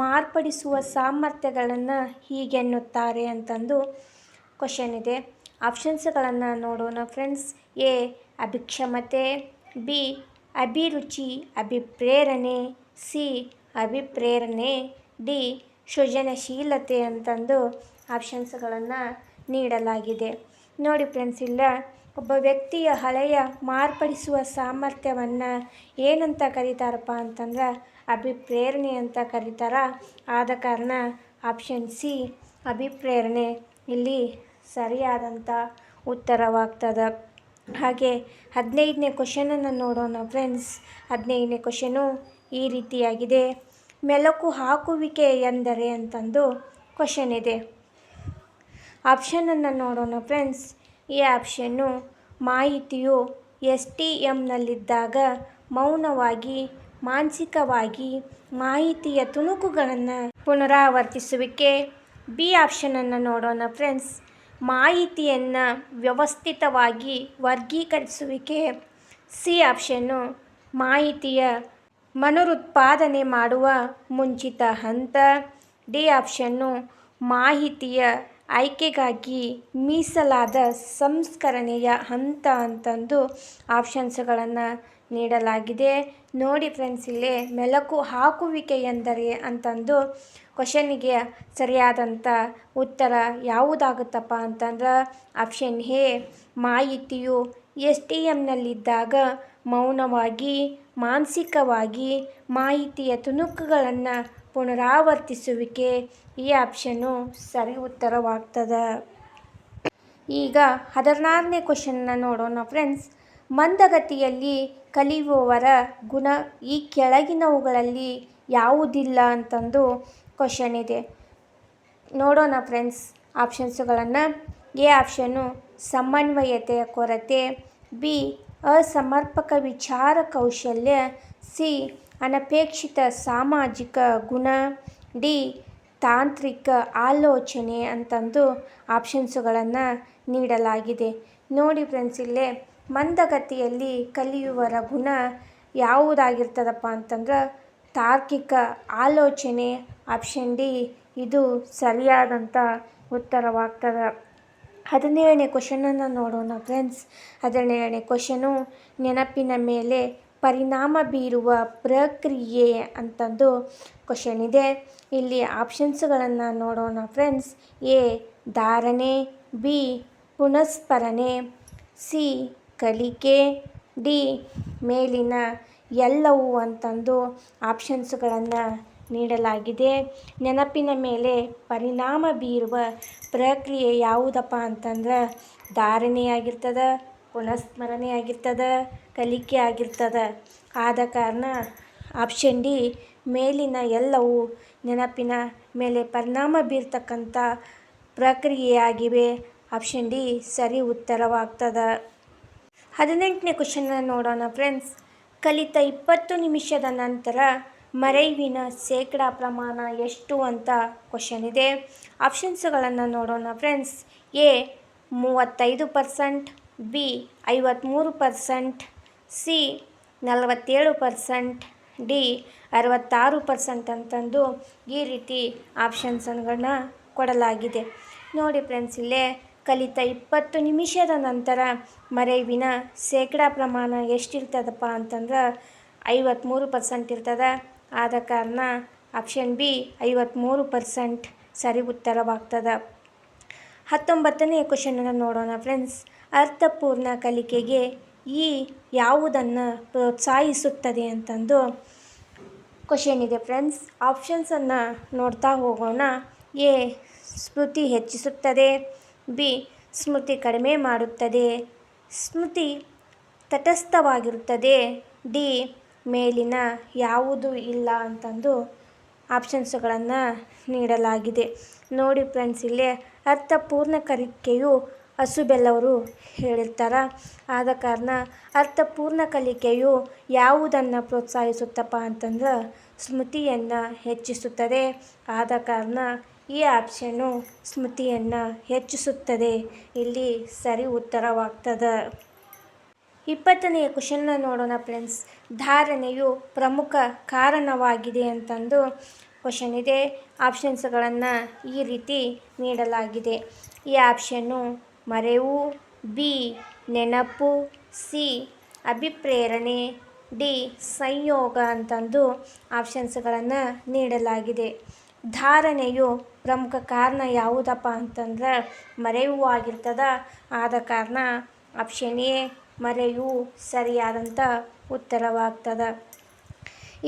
ಮಾರ್ಪಡಿಸುವ ಸಾಮರ್ಥ್ಯಗಳನ್ನು ಹೀಗೆನ್ನುತ್ತಾರೆ ಅಂತಂದು ಕ್ವಶನ್ ಇದೆ. ಆಪ್ಷನ್ಸ್ಗಳನ್ನು ನೋಡೋಣ ಫ್ರೆಂಡ್ಸ್. ಎ ಅಭಿಕ್ಷಮತೆ, ಬಿ ಅಭಿರುಚಿ ಅಭಿಪ್ರೇರಣೆ, ಸಿ ಅಭಿಪ್ರೇರಣೆ, ಡಿ ಸೃಜನಶೀಲತೆ ಅಂತಂದು ಆಪ್ಷನ್ಸ್ಗಳನ್ನು ನೀಡಲಾಗಿದೆ. ನೋಡಿ ಫ್ರೆಂಡ್ಸ್, ಇಲ್ಲ ಒಬ್ಬ ವ್ಯಕ್ತಿಯ ಹಳೆಯ ಮಾರ್ಪಡಿಸುವ ಸಾಮರ್ಥ್ಯವನ್ನು ಏನಂತ ಕರೀತಾರಪ್ಪ ಅಂತಂದ್ರೆ ಅಭಿಪ್ರೇರಣೆ ಅಂತ ಕರೀತಾರ. ಆದ ಕಾರಣ ಆಪ್ಷನ್ ಸಿ ಅಭಿಪ್ರೇರಣೆ ಇಲ್ಲಿ ಸರಿಯಾದಂಥ ಉತ್ತರವಾಗ್ತದೆ. ಹಾಗೆ 15ನೇ ಕ್ವಶನನ್ನು ನೋಡೋಣ ಫ್ರೆಂಡ್ಸ್. 15ನೇ ಕ್ವಶನು ಈ ರೀತಿಯಾಗಿದೆ. ಮೆಲುಕು ಹಾಕುವಿಕೆ ಎಂದರೆ ಅಂತಂದು ಕ್ವಶನ್ ಇದೆ. ಆಪ್ಷನನ್ನು ನೋಡೋಣ ಫ್ರೆಂಡ್ಸ್. ಈ ಆಪ್ಷನ್ನು ಮಾಹಿತಿಯು STMನಲ್ಲಿದ್ದಾಗ ಮೌನವಾಗಿ ಮಾನಸಿಕವಾಗಿ ಮಾಹಿತಿಯ ತುಣುಕುಗಳನ್ನು ಪುನರಾವರ್ತಿಸುವಿಕೆ. ಬಿ ಆಪ್ಷನನ್ನು ನೋಡೋಣ ಫ್ರೆಂಡ್ಸ್. ಮಾಹಿತಿಯನ್ನು ವ್ಯವಸ್ಥಿತವಾಗಿ ವರ್ಗೀಕರಿಸುವಿಕೆ. ಸಿ ಆಪ್ಷನ್ನು ಮಾಹಿತಿಯ ಮರುತ್ಪಾದನೆ ಮಾಡುವ ಮುಂಚಿತ ಹಂತ. ಡಿ ಆಪ್ಷನ್ನು ಮಾಹಿತಿಯ ಆಯ್ಕೆಗಾಗಿ ಮೀಸಲಾದ ಸಂಸ್ಕರಣೆಯ ಹಂತ ಅಂತಂದು ಆಪ್ಷನ್ಸ್ಗಳನ್ನು ನೀಡಲಾಗಿದೆ. ನೋಡಿ ಫ್ರೆಂಡ್ಸ್, ಇಲ್ಲಿ ಮೆಲುಕು ಹಾಕುವಿಕೆ ಎಂದರೆ ಅಂತಂದು ಕ್ವಶನಿಗೆ ಸರಿಯಾದಂಥ ಉತ್ತರ ಯಾವುದಾಗುತ್ತಪ್ಪ ಅಂತಂದ್ರೆ ಆಪ್ಷನ್ ಎ ಮಾಹಿತಿಯು STMನಲ್ಲಿದ್ದಾಗ ಮೌನವಾಗಿ ಮಾನಸಿಕವಾಗಿ ಮಾಹಿತಿಯ ತುಣುಕುಗಳನ್ನು ಪುನರಾವರ್ತಿಸುವಿಕೆ. ಈ ಆಪ್ಷನ್ನು ಸರಿ ಉತ್ತರವಾಗ್ತದೆ. ಈಗ 16ನೇ ಕ್ವಶನ್ನ ನೋಡೋಣ ಫ್ರೆಂಡ್ಸ್. ಮಂದಗತಿಯಲ್ಲಿ ಕಲಿಯುವವರ ಗುಣ ಈ ಕೆಳಗಿನವುಗಳಲ್ಲಿ ಯಾವುದಿಲ್ಲ ಅಂತಂದು ಕ್ವಶನ್ ಇದೆ. ನೋಡೋಣ ಫ್ರೆಂಡ್ಸ್ ಆಪ್ಷನ್ಸ್ಗಳನ್ನು. ಎ ಆಪ್ಷನ್ನು ಸಮನ್ವಯತೆಯ ಕೊರತೆ. ಬಿ ಅಸಮರ್ಪಕ ವಿಚಾರ ಕೌಶಲ್ಯ. ಸಿ ಅನಪೇಕ್ಷಿತ ಸಾಮಾಜಿಕ ಗುಣ. ಡಿ ತಾಂತ್ರಿಕ ಆಲೋಚನೆ ಅಂತಂದು ಆಪ್ಷನ್ಸ್ಗಳನ್ನು ನೀಡಲಾಗಿದೆ. ನೋಡಿ ಫ್ರೆಂಡ್ಸ್, ಇಲ್ಲೇ ಮಂದಗತಿಯಲ್ಲಿ ಕಲಿಯುವರ ಗುಣ ಯಾವುದಾಗಿರ್ತದಪ್ಪ ಅಂತಂದ್ರೆ ತಾರ್ಕಿಕ ಆಲೋಚನೆ. ಆಪ್ಷನ್ ಡಿ ಇದು ಸರಿಯಾದಂಥ ಉತ್ತರವಾಗ್ತದೆ. 17ನೇ ಕ್ವಶನನ್ನು ನೋಡೋಣ ಫ್ರೆಂಡ್ಸ್. 17ನೇ ಕ್ವಶನು ನೆನಪಿನ ಮೇಲೆ ಪರಿಣಾಮ ಬೀರುವ ಪ್ರಕ್ರಿಯೆ ಅಂತಂದು ಕ್ವಶನ್ ಇದೆ. ಇಲ್ಲಿ ಆಪ್ಷನ್ಸ್ಗಳನ್ನು ನೋಡೋಣ ಫ್ರೆಂಡ್ಸ್. ಎ ಧಾರಣೆ. ಬಿ ಪುನಃಸ್ಮರಣೆ. ಸಿ ಕಲಿಕೆ. ಡಿ ಮೇಲಿನ ಎಲ್ಲವೂ ಅಂತಂದು ಆಪ್ಷನ್ಸ್ಗಳನ್ನು ನೀಡಲಾಗಿದೆ. ನೆನಪಿನ ಮೇಲೆ ಪರಿಣಾಮ ಬೀರುವ ಪ್ರಕ್ರಿಯೆ ಯಾವುದಪ್ಪ ಅಂತಂದ್ರೆ ಧಾರಣೆ ಆಗಿರ್ತದೆ, ಪುನಃಸ್ಮರಣೆ ಆಗಿರ್ತದೆ, ಕಲಿಕೆ ಆಗಿರ್ತದೆ. ಆದ ಕಾರಣ ಆಪ್ಷನ್ ಡಿ ಮೇಲಿನ ಎಲ್ಲವೂ ನೆನಪಿನ ಮೇಲೆ ಪರಿಣಾಮ ಬೀರ್ತಕ್ಕಂಥ ಪ್ರಕ್ರಿಯೆಯಾಗಿವೆ. ಆಪ್ಷನ್ ಡಿ ಸರಿ ಉತ್ತರವಾಗ್ತದೆ. 18ನೇ ಕ್ವಶನ್ನ ನೋಡೋಣ ಫ್ರೆಂಡ್ಸ್. ಕಲಿತ 20 ನಿಮಿಷದ ನಂತರ ಮರೆವಿನ ಶೇಕಡಾ ಪ್ರಮಾಣ ಎಷ್ಟು ಅಂತ ಕ್ವಶನ್ ಇದೆ. ಆಪ್ಷನ್ಸ್ಗಳನ್ನು ನೋಡೋಣ friends. A 35%. B 53%. C 47%. D 66% ಅಂತಂದು ಈ ರೀತಿ ಆಪ್ಷನ್ಸ್ಗಳನ್ನು ಕೊಡಲಾಗಿದೆ. ನೋಡಿ ಫ್ರೆಂಡ್ಸ್, ಇಲ್ಲೇ ಕಲಿತ 20 ನಿಮಿಷದ ನಂತರ ಮರೆವಿನ ಶೇಕಡಾ ಪ್ರಮಾಣ ಎಷ್ಟಿರ್ತದಪ್ಪ ಅಂತಂದ್ರೆ 53% ಇರ್ತದೆ. ಆದ ಕಾರಣ ಆಪ್ಷನ್ ಬಿ 53% ಸರಿ ಉತ್ತರವಾಗ್ತದೆ. 19ನೇ ಕ್ವಶನನ್ನು ನೋಡೋಣ ಫ್ರೆಂಡ್ಸ್. ಅರ್ಥಪೂರ್ಣ ಕಲಿಕೆಗೆ ಈ ಯಾವುದನ್ನು ಪ್ರೋತ್ಸಾಹಿಸುತ್ತದೆ ಅಂತಂದು ಕ್ವಶನ್ ಇದೆ ಫ್ರೆಂಡ್ಸ್. ಆಪ್ಷನ್ಸನ್ನು ನೋಡ್ತಾ ಹೋಗೋಣ. ಎ ಸ್ಮೃತಿ ಹೆಚ್ಚಿಸುತ್ತದೆ. ಬಿ ಸ್ಮೃತಿ ಕಡಿಮೆ ಮಾಡುತ್ತದೆ. ಸ್ಮೃತಿ ತಟಸ್ಥವಾಗಿರುತ್ತದೆ. ಡಿ ಮೇಲಿನ ಯಾವುದೂ ಇಲ್ಲ ಅಂತಂದು ಆಪ್ಷನ್ಸ್ಗಳನ್ನು ನೀಡಲಾಗಿದೆ. ನೋಡಿ ಫ್ರೆಂಡ್ಸ್, ಇಲ್ಲೇ ಅರ್ಥಪೂರ್ಣ ಕಲಿಕೆಯು ಅಸುಬೆಲ್ಲವರು ಹೇಳಿರ್ತಾರೆ. ಆದ ಕಾರಣ ಅರ್ಥಪೂರ್ಣ ಕಲಿಕೆಯು ಯಾವುದನ್ನು ಪ್ರೋತ್ಸಾಹಿಸುತ್ತಪ್ಪ ಅಂತಂದ್ರೆ ಸ್ಮೃತಿಯನ್ನು ಹೆಚ್ಚಿಸುತ್ತದೆ. ಆದ ಕಾರಣ ಈ ಆಪ್ಷನ್ನು ಸ್ಮೃತಿಯನ್ನು ಹೆಚ್ಚಿಸುತ್ತದೆ ಇಲ್ಲಿ ಸರಿ ಉತ್ತರವಾಗ್ತದೆ. 20ನೇ ಕ್ವಶನ್ನ ನೋಡೋಣ ಫ್ರೆಂಡ್ಸ್. ಧಾರಣೆಯು ಪ್ರಮುಖ ಕಾರಣವಾಗಿದೆ ಅಂತಂದು ಕ್ವಶನ್ ಇದೆ. ಆಪ್ಷನ್ಸ್ಗಳನ್ನು ಈ ರೀತಿ ನೀಡಲಾಗಿದೆ. ಈ ಆಪ್ಷನ್ನು ಮರೆವು. ಬಿ ನೆನಪು. ಸಿ ಅಭಿಪ್ರೇರಣೆ. ಡಿ ಸಂಯೋಗ ಅಂತಂದು ಆಪ್ಷನ್ಸ್ಗಳನ್ನು ನೀಡಲಾಗಿದೆ. ಧಾರಣೆಯು ಪ್ರಮುಖ ಕಾರಣ ಯಾವುದಪ್ಪ ಅಂತಂದ್ರೆ ಮರೆಯುವು ಆಗಿರ್ತದ. ಆದ ಕಾರಣ ಆಪ್ಷನ್ ಎ ಮರೆಯುವು ಸರಿಯಾದಂಥ ಉತ್ತರವಾಗ್ತದೆ.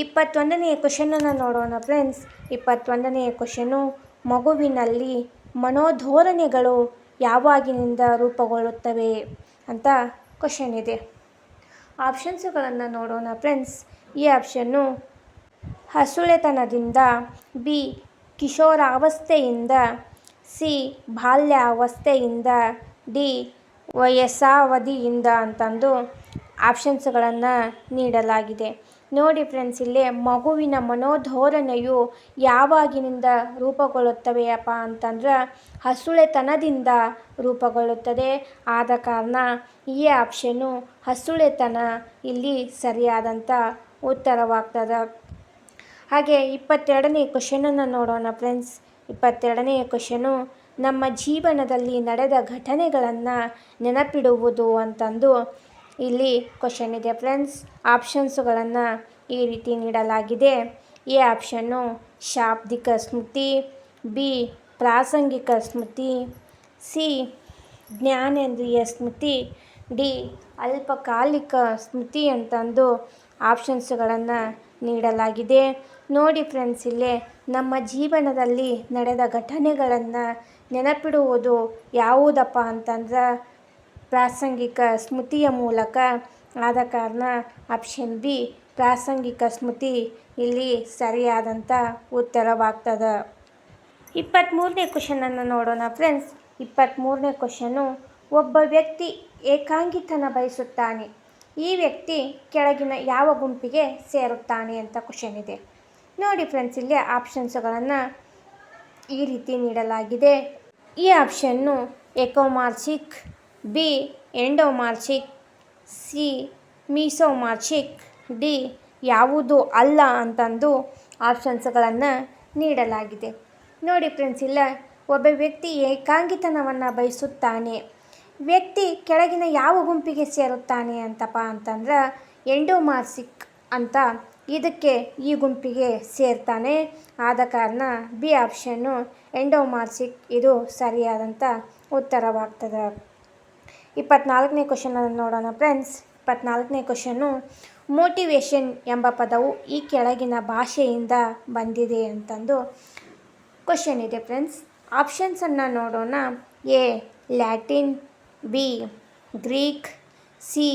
21ನೇ ಕ್ವಶನನ್ನು ನೋಡೋಣ ಫ್ರೆಂಡ್ಸ್. 21ನೇ ಕ್ವಶನು, ಮಗುವಿನಲ್ಲಿ ಮನೋಧೋರಣೆಗಳು ಯಾವಾಗಿನಿಂದ ರೂಪುಗೊಳ್ಳುತ್ತವೆ ಅಂತ ಕ್ವಶನ್ ಇದೆ. ಆಪ್ಷನ್ಸ್ಗಳನ್ನು ನೋಡೋಣ ಫ್ರೆಂಡ್ಸ್. ಈ ಆಪ್ಷನ್ನು ಹಸುಳೆತನದಿಂದ, ಬಿ ಕಿಶೋರಾವಸ್ಥೆಯಿಂದ, ಸಿ ಬಾಲ್ಯಾವಸ್ಥೆಯಿಂದ, ಡಿ ವಯಸ್ಸಾವಧಿಯಿಂದ ಅಂತಂದು ಆಪ್ಷನ್ಸ್ಗಳನ್ನು ನೀಡಲಾಗಿದೆ. ನೋಡಿ ಫ್ರೆಂಡ್ಸ್, ಇಲ್ಲಿ ಮಗುವಿನ ಮನೋಧೋರಣೆಯು ಯಾವಾಗಿನಿಂದ ರೂಪುಗೊಳ್ಳುತ್ತವೆಯಪ್ಪ ಅಂತಂದ್ರೆ ಹಸುಳೆತನದಿಂದ ರೂಪುಗೊಳ್ಳುತ್ತದೆ. ಆದ ಕಾರಣ ಈ ಆಪ್ಷನ್ನು ಹಸುಳೆತನ ಇಲ್ಲಿ ಸರಿಯಾದಂಥ ಉತ್ತರವಾಗ್ತದೆ. ಹಾಗೆ 22ನೇ ಕ್ವಶನನ್ನು ನೋಡೋಣ ಫ್ರೆಂಡ್ಸ್. 22ನೇ ಕ್ವಶನು, ನಮ್ಮ ಜೀವನದಲ್ಲಿ ನಡೆದ ಘಟನೆಗಳನ್ನು ನೆನಪಿಡುವುದು ಅಂತಂದು ಇಲ್ಲಿ ಕ್ವಶನ್ ಇದೆ ಫ್ರೆಂಡ್ಸ್. ಆಪ್ಷನ್ಸ್ಗಳನ್ನು ಈ ರೀತಿ ನೀಡಲಾಗಿದೆ. ಎ ಆಪ್ಷನ್ನು ಶಾಬ್ದಿಕ ಸ್ಮೃತಿ, ಬಿ ಪ್ರಾಸಂಗಿಕ ಸ್ಮೃತಿ, ಸಿ ಜ್ಞಾನೇಂದ್ರಿಯ ಸ್ಮೃತಿ, ಡಿ ಅಲ್ಪಕಾಲಿಕ ಸ್ಮೃತಿ ಅಂತಂದು ಆಪ್ಷನ್ಸ್ಗಳನ್ನು ನೀಡಲಾಗಿದೆ. ನೋಡಿ ಫ್ರೆಂಡ್ಸ್, ಇಲ್ಲೇ ನಮ್ಮ ಜೀವನದಲ್ಲಿ ನಡೆದ ಘಟನೆಗಳನ್ನು ನೆನಪಿಡುವುದು ಯಾವುದಪ್ಪ ಅಂತಂದ್ರೆ ಪ್ರಾಸಂಗಿಕ ಸ್ಮೃತಿಯ ಮೂಲಕ. ಆದ ಕಾರಣ ಆಪ್ಷನ್ ಬಿ ಪ್ರಾಸಂಗಿಕ ಸ್ಮೃತಿ ಇಲ್ಲಿ ಸರಿಯಾದಂಥ ಉತ್ತರವಾಗ್ತದೆ. 23ನೇ ಕ್ವಶನನ್ನು ನೋಡೋಣ ಫ್ರೆಂಡ್ಸ್. 23ನೇ ಕ್ವಶನು, ಒಬ್ಬ ವ್ಯಕ್ತಿ ಏಕಾಂಗಿತನ ಬಯಸುತ್ತಾನೆ. ಈ ವ್ಯಕ್ತಿ ಕೆಳಗಿನ ಯಾವ ಗುಂಪಿಗೆ ಸೇರುತ್ತಾನೆ ಅಂತ ಕ್ವಶನ್ ಇದೆ. ನೋಡಿ ಫ್ರೆಂಡ್ಸ್, ಇಲ್ಲಿ ಆಪ್ಷನ್ಸ್ಗಳನ್ನು ಈ ರೀತಿ ನೀಡಲಾಗಿದೆ. ಈ ಆಪ್ಷನ್ನು ಎಕೋಮಾರ್ಚಿಕ್, ಬಿ ಎಂಡೋಮಾರ್ಚಿಕ್, ಸಿ ಮೀಸೋಮಾರ್ಚಿಕ್, ಡಿ ಯಾವುದೂ ಅಲ್ಲ ಅಂತಂದು ಆಪ್ಷನ್ಸ್ಗಳನ್ನು ನೀಡಲಾಗಿದೆ. ನೋಡಿ ಫ್ರೆಂಡ್ಸ್, ಇಲ್ಲ ಒಬ್ಬ ವ್ಯಕ್ತಿ ಏಕಾಂಗಿತನವನ್ನು ಬಯಸುತ್ತಾನೆ. ವ್ಯಕ್ತಿ ಕೆಳಗಿನ ಯಾವ ಗುಂಪಿಗೆ ಸೇರುತ್ತಾನೆ ಅಂತಪ್ಪ ಅಂತಂದ್ರೆ ಎಂಡೋಮಾರ್ಸಿಕ್ ಅಂತ ಇದಕ್ಕೆ ಈ ಗುಂಪಿಗೆ ಸೇರ್ತಾನೆ. ಆದ ಕಾರಣ ಬಿ ಆಪ್ಷನ್ನು ಎಂಡೋಮಾರ್ಸಿಕ್ ಇದು ಸರಿಯಾದಂಥ ಉತ್ತರವಾಗ್ತದೆ. 24ನೇ ಕ್ವಶನನ್ನು ನೋಡೋಣ ಫ್ರೆಂಡ್ಸ್. 24ನೇ ಕ್ವಶನು, ಮೋಟಿವೇಶನ್ ಎಂಬ ಪದವು ಈ ಕೆಳಗಿನ ಭಾಷೆಯಿಂದ ಬಂದಿದೆ ಅಂತಂದು ಕ್ವಶನ್ ಇದೆ ಫ್ರೆಂಡ್ಸ್. ಆಪ್ಷನ್ಸನ್ನು ನೋಡೋಣ. A Latin, B Greek, C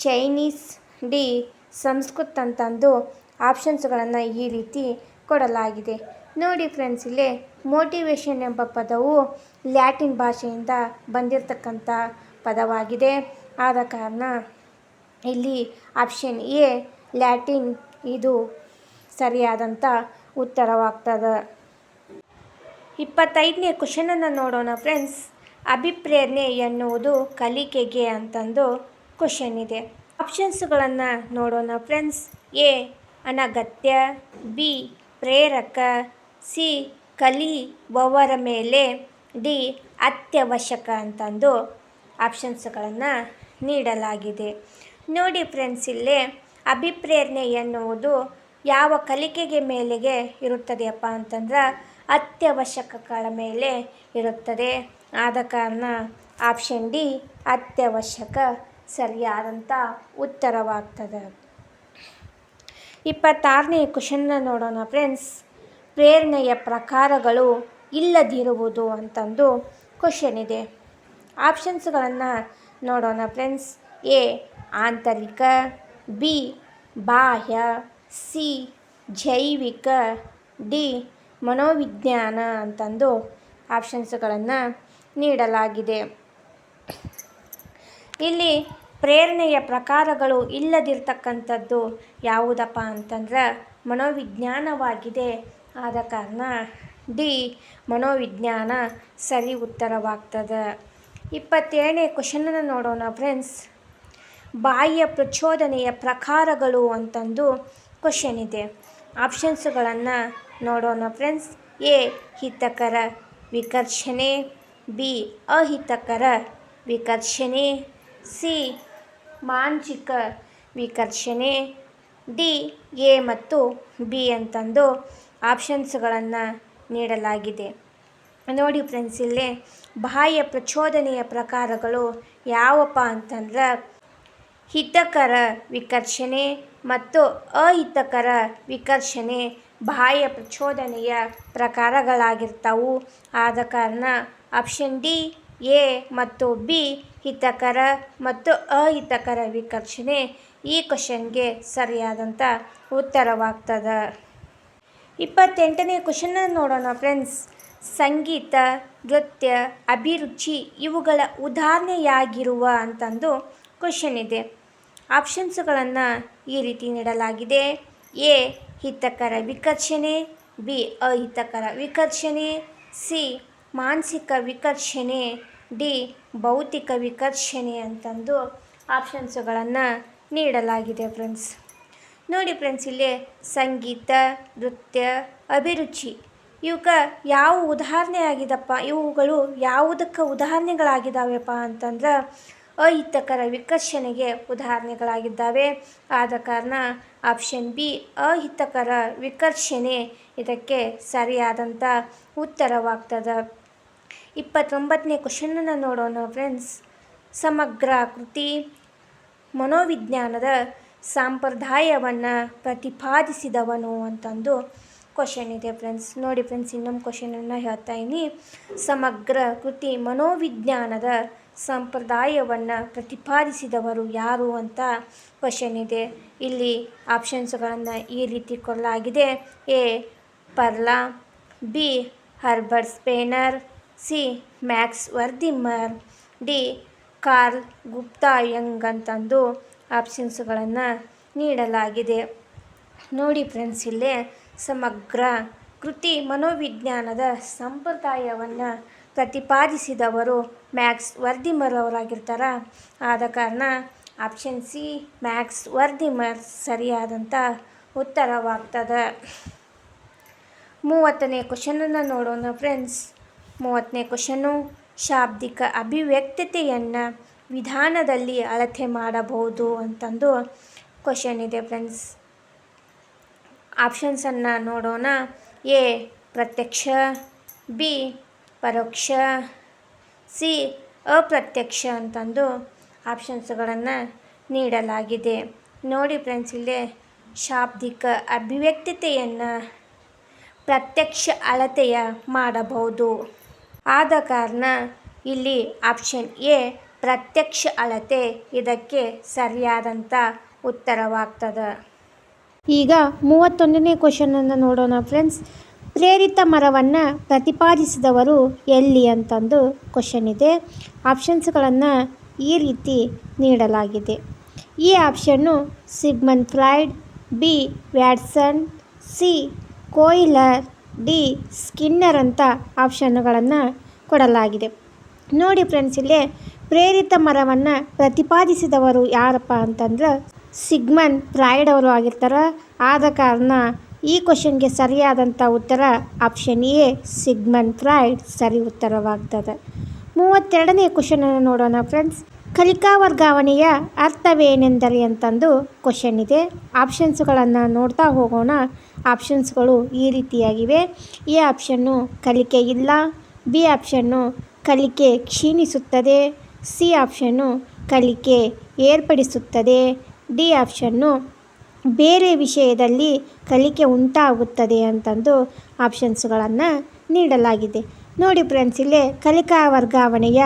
Chinese, D Sanskrit ಅಂತಂದು ಆಪ್ಷನ್ಸ್ಗಳನ್ನು ಈ ರೀತಿ ಕೊಡಲಾಗಿದೆ. ನೋಡಿ ಫ್ರೆಂಡ್ಸ್, ಇಲ್ಲಿ ಮೋಟಿವೇಶನ್ ಎಂಬ ಪದವು ಲ್ಯಾಟಿನ್ ಭಾಷೆಯಿಂದ ಬಂದಿರತಕ್ಕಂಥ ಪದವಾಗಿದೆ. ಆದ ಕಾರಣ ಇಲ್ಲಿ ಆಪ್ಷನ್ ಎ ಲ್ಯಾಟಿನ್ ಇದು ಸರಿಯಾದಂಥ ಉತ್ತರವಾಗ್ತದೆ. 25ನೇ ಕ್ವಶನನ್ನು ನೋಡೋಣ ಫ್ರೆಂಡ್ಸ್. ಅಭಿಪ್ರೇರಣೆ ಎನ್ನುವುದು ಕಲಿಕೆಗೆ ಅಂತಂದು ಕ್ವಶನ್ ಇದೆ. ಆಪ್ಷನ್ಸ್ಗಳನ್ನು ನೋಡೋಣ ಫ್ರೆಂಡ್ಸ್. ಎ ಅನಗತ್ಯ, ಬಿ ಪ್ರೇರಕ, ಸಿ ಕಲಿಯುವವರ ಮೇಲೆ, ಡಿ ಅತ್ಯವಶ್ಯಕ ಅಂತಂದು ಆಪ್ಷನ್ಸ್ಗಳನ್ನು ನೀಡಲಾಗಿದೆ. ನೋಡಿ ಫ್ರೆಂಡ್ಸ್, ಇಲ್ಲೇ ಅಭಿಪ್ರೇರಣೆ ಎನ್ನುವುದು ಯಾವ ಕಲಿಕೆಗೆ ಮೇಲೆಗೆ ಇರುತ್ತದೆಯಪ್ಪ ಅಂತಂದ್ರೆ ಅತ್ಯವಶ್ಯಕಗಳ ಮೇಲೆ ಇರುತ್ತದೆ. ಆದ ಕಾರಣ ಆಪ್ಷನ್ ಡಿ ಅತ್ಯವಶ್ಯಕ ಸರಿಯಾದಂಥ ಉತ್ತರವಾಗ್ತದೆ. 26ನೇ ಕ್ವಶನ್ನ ನೋಡೋಣ ಫ್ರೆಂಡ್ಸ್. ಪ್ರೇರಣೆಯ ಪ್ರಕಾರಗಳು ಇಲ್ಲದಿರುವುದು ಅಂತಂದು ಕ್ವಶನ್ ಇದೆ. ಆಪ್ಷನ್ಸ್ಗಳನ್ನು ನೋಡೋಣ ಫ್ರೆಂಡ್ಸ್. ಎ ಆಂತರಿಕ, ಬಿ ಬಾಹ್ಯ, ಸಿ ಜೈವಿಕ, ಡಿ ಮನೋವಿಜ್ಞಾನ ಅಂತಂದು ಆಪ್ಷನ್ಸ್ಗಳನ್ನು ನೀಡಲಾಗಿದೆ. ಇಲ್ಲಿ ಪ್ರೇರಣೆಯ ಪ್ರಕಾರಗಳು ಇಲ್ಲದಿರ್ತಕ್ಕಂಥದ್ದು ಯಾವುದಪ್ಪ ಅಂತಂದ್ರೆ ಮನೋವಿಜ್ಞಾನವಾಗಿದೆ. ಆದ ಕಾರಣ ಡಿ ಮನೋವಿಜ್ಞಾನ ಸರಿ ಉತ್ತರವಾಗ್ತದೆ. 27ನೇ ಕ್ವಶನನ್ನು ನೋಡೋಣ ಫ್ರೆಂಡ್ಸ್. ಬಾಹ್ಯ ಪ್ರಚೋದನೆಯ ಪ್ರಕಾರಗಳು ಅಂತಂದು ಕ್ವಶನ್ ಇದೆ. ಆಪ್ಷನ್ಸ್ಗಳನ್ನು ನೋಡೋಣ ಫ್ರೆಂಡ್ಸ್. ಎ ಹಿತಕರ ವಿಕರ್ಷಣೆ, ಬಿ ಅಹಿತಕರ ವಿಕರ್ಷಣೆ, ಸಿ ಮಾನಸಿಕ ವಿಕರ್ಷಣೆ, ಡಿ ಎ ಮತ್ತು ಬಿ ಅಂತಂದು ಆಪ್ಷನ್ಸ್ಗಳನ್ನು ನೀಡಲಾಗಿದೆ. ನೋಡಿ ಫ್ರೆಂಡ್ಸ್, ಇಲ್ಲಿ ಬಾಹ್ಯ ಪ್ರಚೋದನೆಯ ಪ್ರಕಾರಗಳು ಯಾವಪ್ಪ ಅಂತಂದ್ರೆ ಹಿತಕರ ವಿಕರ್ಷಣೆ ಮತ್ತು ಅಹಿತಕರ ವಿಕರ್ಷಣೆ ಬಾಹ್ಯ ಪ್ರಚೋದನೆಯ ಪ್ರಕಾರಗಳಾಗಿರ್ತವು. ಆದ ಕಾರಣ ಆಪ್ಷನ್ ಡಿ ಎ ಮತ್ತು ಬಿ ಹಿತಕರ ಮತ್ತು ಅಹಿತಕರ ವಿಕರ್ಷಣೆ ಈ ಕ್ವಶನ್ಗೆ ಸರಿಯಾದಂಥ ಉತ್ತರವಾಗ್ತದೆ. 28ನೇ ಕ್ವಶನ್ನ ನೋಡೋಣ ಫ್ರೆಂಡ್ಸ್. ಸಂಗೀತ, ನೃತ್ಯ, ಅಭಿರುಚಿ ಇವುಗಳ ಉದಾಹರಣೆಯಾಗಿರುವ ಅಂತಂದು ಕ್ವಶನ್ ಇದೆ. ಆಪ್ಷನ್ಸ್ಗಳನ್ನು ಈ ರೀತಿ ನೀಡಲಾಗಿದೆ. ಎ ಹಿತಕರ ವಿಕರ್ಷಣೆ, ಬಿ ಅಹಿತಕರ ವಿಕರ್ಷಣೆ, ಸಿ ಮಾನಸಿಕ ವಿಕರ್ಷಣೆ, ಡಿ ಭೌತಿಕ ವಿಕರ್ಷಣೆ ಅಂತಂದು ಆಪ್ಷನ್ಸ್ಗಳನ್ನು ನೀಡಲಾಗಿದೆ ಫ್ರೆಂಡ್ಸ್. ನೋಡಿ ಫ್ರೆಂಡ್ಸ್, ಇಲ್ಲಿ ಸಂಗೀತ, ನೃತ್ಯ, ಅಭಿರುಚಿ ಇವಕ್ಕೆ ಯಾವ ಉದಾಹರಣೆ ಆಗಿದಪ್ಪ, ಇವುಗಳು ಯಾವುದಕ್ಕೆ ಉದಾಹರಣೆಗಳಾಗಿದ್ದಾವೆಪ್ಪ ಅಂತಂದ್ರೆ ಅಹಿತಕರ ವಿಕರ್ಷಣೆಗೆ ಉದಾಹರಣೆಗಳಾಗಿದ್ದಾವೆ. ಆದ ಕಾರಣ ಆಪ್ಷನ್ ಬಿ ಅಹಿತಕರ ವಿಕರ್ಷಣೆ ಇದಕ್ಕೆ ಸರಿಯಾದಂಥ ಉತ್ತರವಾಗ್ತದೆ. 29ನೇ ಕ್ವಶನನ್ನು ನೋಡೋಣ ಫ್ರೆಂಡ್ಸ್. ಸಮಗ್ರ ಕೃತಿ ಮನೋವಿಜ್ಞಾನದ ಸಂಪ್ರದಾಯವನ್ನು ಪ್ರತಿಪಾದಿಸಿದವನು ಅಂತಂದು ಕ್ವಶನ್ ಇದೆ ಫ್ರೆಂಡ್ಸ್. ನೋಡಿ ಫ್ರೆಂಡ್ಸ್, ಇನ್ನೊಂದು ಕ್ವಶನನ್ನು ಹೇಳ್ತಾ ಇದ್ದೀನಿ. ಸಮಗ್ರ ಕೃತಿ ಮನೋವಿಜ್ಞಾನದ ಸಂಪ್ರದಾಯವನ್ನು ಪ್ರತಿಪಾದಿಸಿದವರು ಯಾರು ಅಂತ ಕ್ವಶನ್ ಇದೆ. ಇಲ್ಲಿ ಆಪ್ಷನ್ಸ್ಗಳನ್ನು ಈ ರೀತಿ ಕೊಡಲಾಗಿದೆ. ಎ ಪರ್ಲಾ, B Herbert Spencer, C Max Wertheimer, D Carl ಗುಪ್ತಾ-ಯಂಗ್ ಅಂತಂದು ಆಪ್ಷನ್ಸ್ಗಳನ್ನು ನೀಡಲಾಗಿದೆ. ನೋಡಿ ಫ್ರೆಂಡ್ಸ್, ಇಲ್ಲೇ ಸಮಗ್ರ ಕೃತಿ ಮನೋವಿಜ್ಞಾನದ ಸಂಪ್ರದಾಯವನ್ನು ಪ್ರತಿಪಾದಿಸಿದವರು ಮ್ಯಾಕ್ಸ್ ವರ್ದಿಮರ್ ಅವರಾಗಿರ್ತಾರೆ. ಆದ ಕಾರಣ ಆಪ್ಷನ್ ಸಿ ಮ್ಯಾಕ್ಸ್ ವರ್ದಿಮರ್ ಸರಿಯಾದಂಥ ಉತ್ತರವಾಗ್ತದೆ. 30ನೇ ಕ್ವಶನನ್ನು ನೋಡೋಣ ಫ್ರೆಂಡ್ಸ್. 30ನೇ ಕ್ವಶನು. ಶಾಬ್ದಿಕ ಅಭಿವ್ಯಕ್ತತೆಯನ್ನು ವಿಧಾನದಲ್ಲಿ ಅಳತೆ ಮಾಡಬಹುದು ಅಂತಂದು ಕ್ವಶನ್ ಇದೆ ಫ್ರೆಂಡ್ಸ್. ಆಪ್ಷನ್ಸನ್ನು ನೋಡೋಣ. ಎ ಪ್ರತ್ಯಕ್ಷ, ಬಿ ಪರೋಕ್ಷ, ಸಿ ಅಪ್ರತ್ಯಕ್ಷ ಅಂತಂದು ಆಪ್ಷನ್ಸ್ಗಳನ್ನು ನೀಡಲಾಗಿದೆ. ನೋಡಿ ಫ್ರೆಂಡ್ಸ್, ಇಲ್ಲೇ ಶಾಬ್ದಿಕ ಅಭಿವ್ಯಕ್ತತೆಯನ್ನು ಪ್ರತ್ಯಕ್ಷ ಅಳತೆಯ ಮಾಡಬಹುದು. ಆದ ಕಾರಣ ಇಲ್ಲಿ ಆಪ್ಷನ್ ಎ ಪ್ರತ್ಯಕ್ಷ ಅಳತೆ ಇದಕ್ಕೆ ಸರಿಯಾದಂಥ ಉತ್ತರವಾಗ್ತದೆ. ಈಗ 31ನೇ ಕ್ವಶನನ್ನು ನೋಡೋಣ ಫ್ರೆಂಡ್ಸ್. ಪ್ರೇರಿತ ಮರವನ್ನು ಪ್ರತಿಪಾದಿಸಿದವರು ಎಲ್ಲಿ ಅಂತಂದು ಕ್ವಶನ್ ಇದೆ. ಆಪ್ಷನ್ಸ್ಗಳನ್ನು ಈ ರೀತಿ ನೀಡಲಾಗಿದೆ. ಈ ಆಪ್ಷನ್ನು Sigmund Freud, B Watson, C Kohler, D Skinner ಅಂತ ಆಪ್ಷನ್ಗಳನ್ನು ಕೊಡಲಾಗಿದೆ. ನೋಡಿ ಫ್ರೆಂಡ್ಸ್, ಇಲ್ಲೇ ಪ್ರೇರಿತ ಮರವನ್ನು ಪ್ರತಿಪಾದಿಸಿದವರು ಯಾರಪ್ಪ ಅಂತಂದ್ರೆ ಸಿಗ್ಮಂಡ್ ಫ್ರಾಯ್ಡ್ ಅವರು ಆಗಿರ್ತಾರೆ. ಆದ ಕಾರಣ ಈ ಕ್ವಶನ್ಗೆ ಸರಿಯಾದಂಥ ಉತ್ತರ ಆಪ್ಷನ್ ಎ ಸಿಗ್ಮಂಡ್ ಫ್ರಾಯ್ಡ್ ಸರಿ ಉತ್ತರವಾಗ್ತದೆ. 32ನೇ ಕ್ವಶನನ್ನು ನೋಡೋಣ ಫ್ರೆಂಡ್ಸ್. ಕಲಿಕಾ ವರ್ಗಾವಣೆಯ ಅರ್ಥವೇನೆಂದರೆ ಅಂತಂದು ಕ್ವಶನ್ ಇದೆ. ಆಪ್ಷನ್ಸ್ಗಳನ್ನು ನೋಡ್ತಾ ಹೋಗೋಣ. ಆಪ್ಷನ್ಸ್ಗಳು ಈ ರೀತಿಯಾಗಿವೆ. ಎ ಆಪ್ಷನ್ನು ಕಲಿಕೆ ಇಲ್ಲ, ಬಿ ಆಪ್ಷನ್ನು ಕಲಿಕೆ ಕ್ಷೀಣಿಸುತ್ತದೆ, ಸಿ ಆಪ್ಷನ್ನು ಕಲಿಕೆ ಏರ್ಪಡಿಸುತ್ತದೆ, ಡಿ ಆಪ್ಷನ್ನು ಬೇರೆ ವಿಷಯದಲ್ಲಿ ಕಲಿಕೆ ಉಂಟಾಗುತ್ತದೆ ಅಂತಂದು ಆಪ್ಷನ್ಸ್ಗಳನ್ನು ನೀಡಲಾಗಿದೆ. ನೋಡಿ ಫ್ರೆಂಡ್ಸ್, ಇಲ್ಲೇ ಕಲಿಕಾ ವರ್ಗಾವಣೆಯ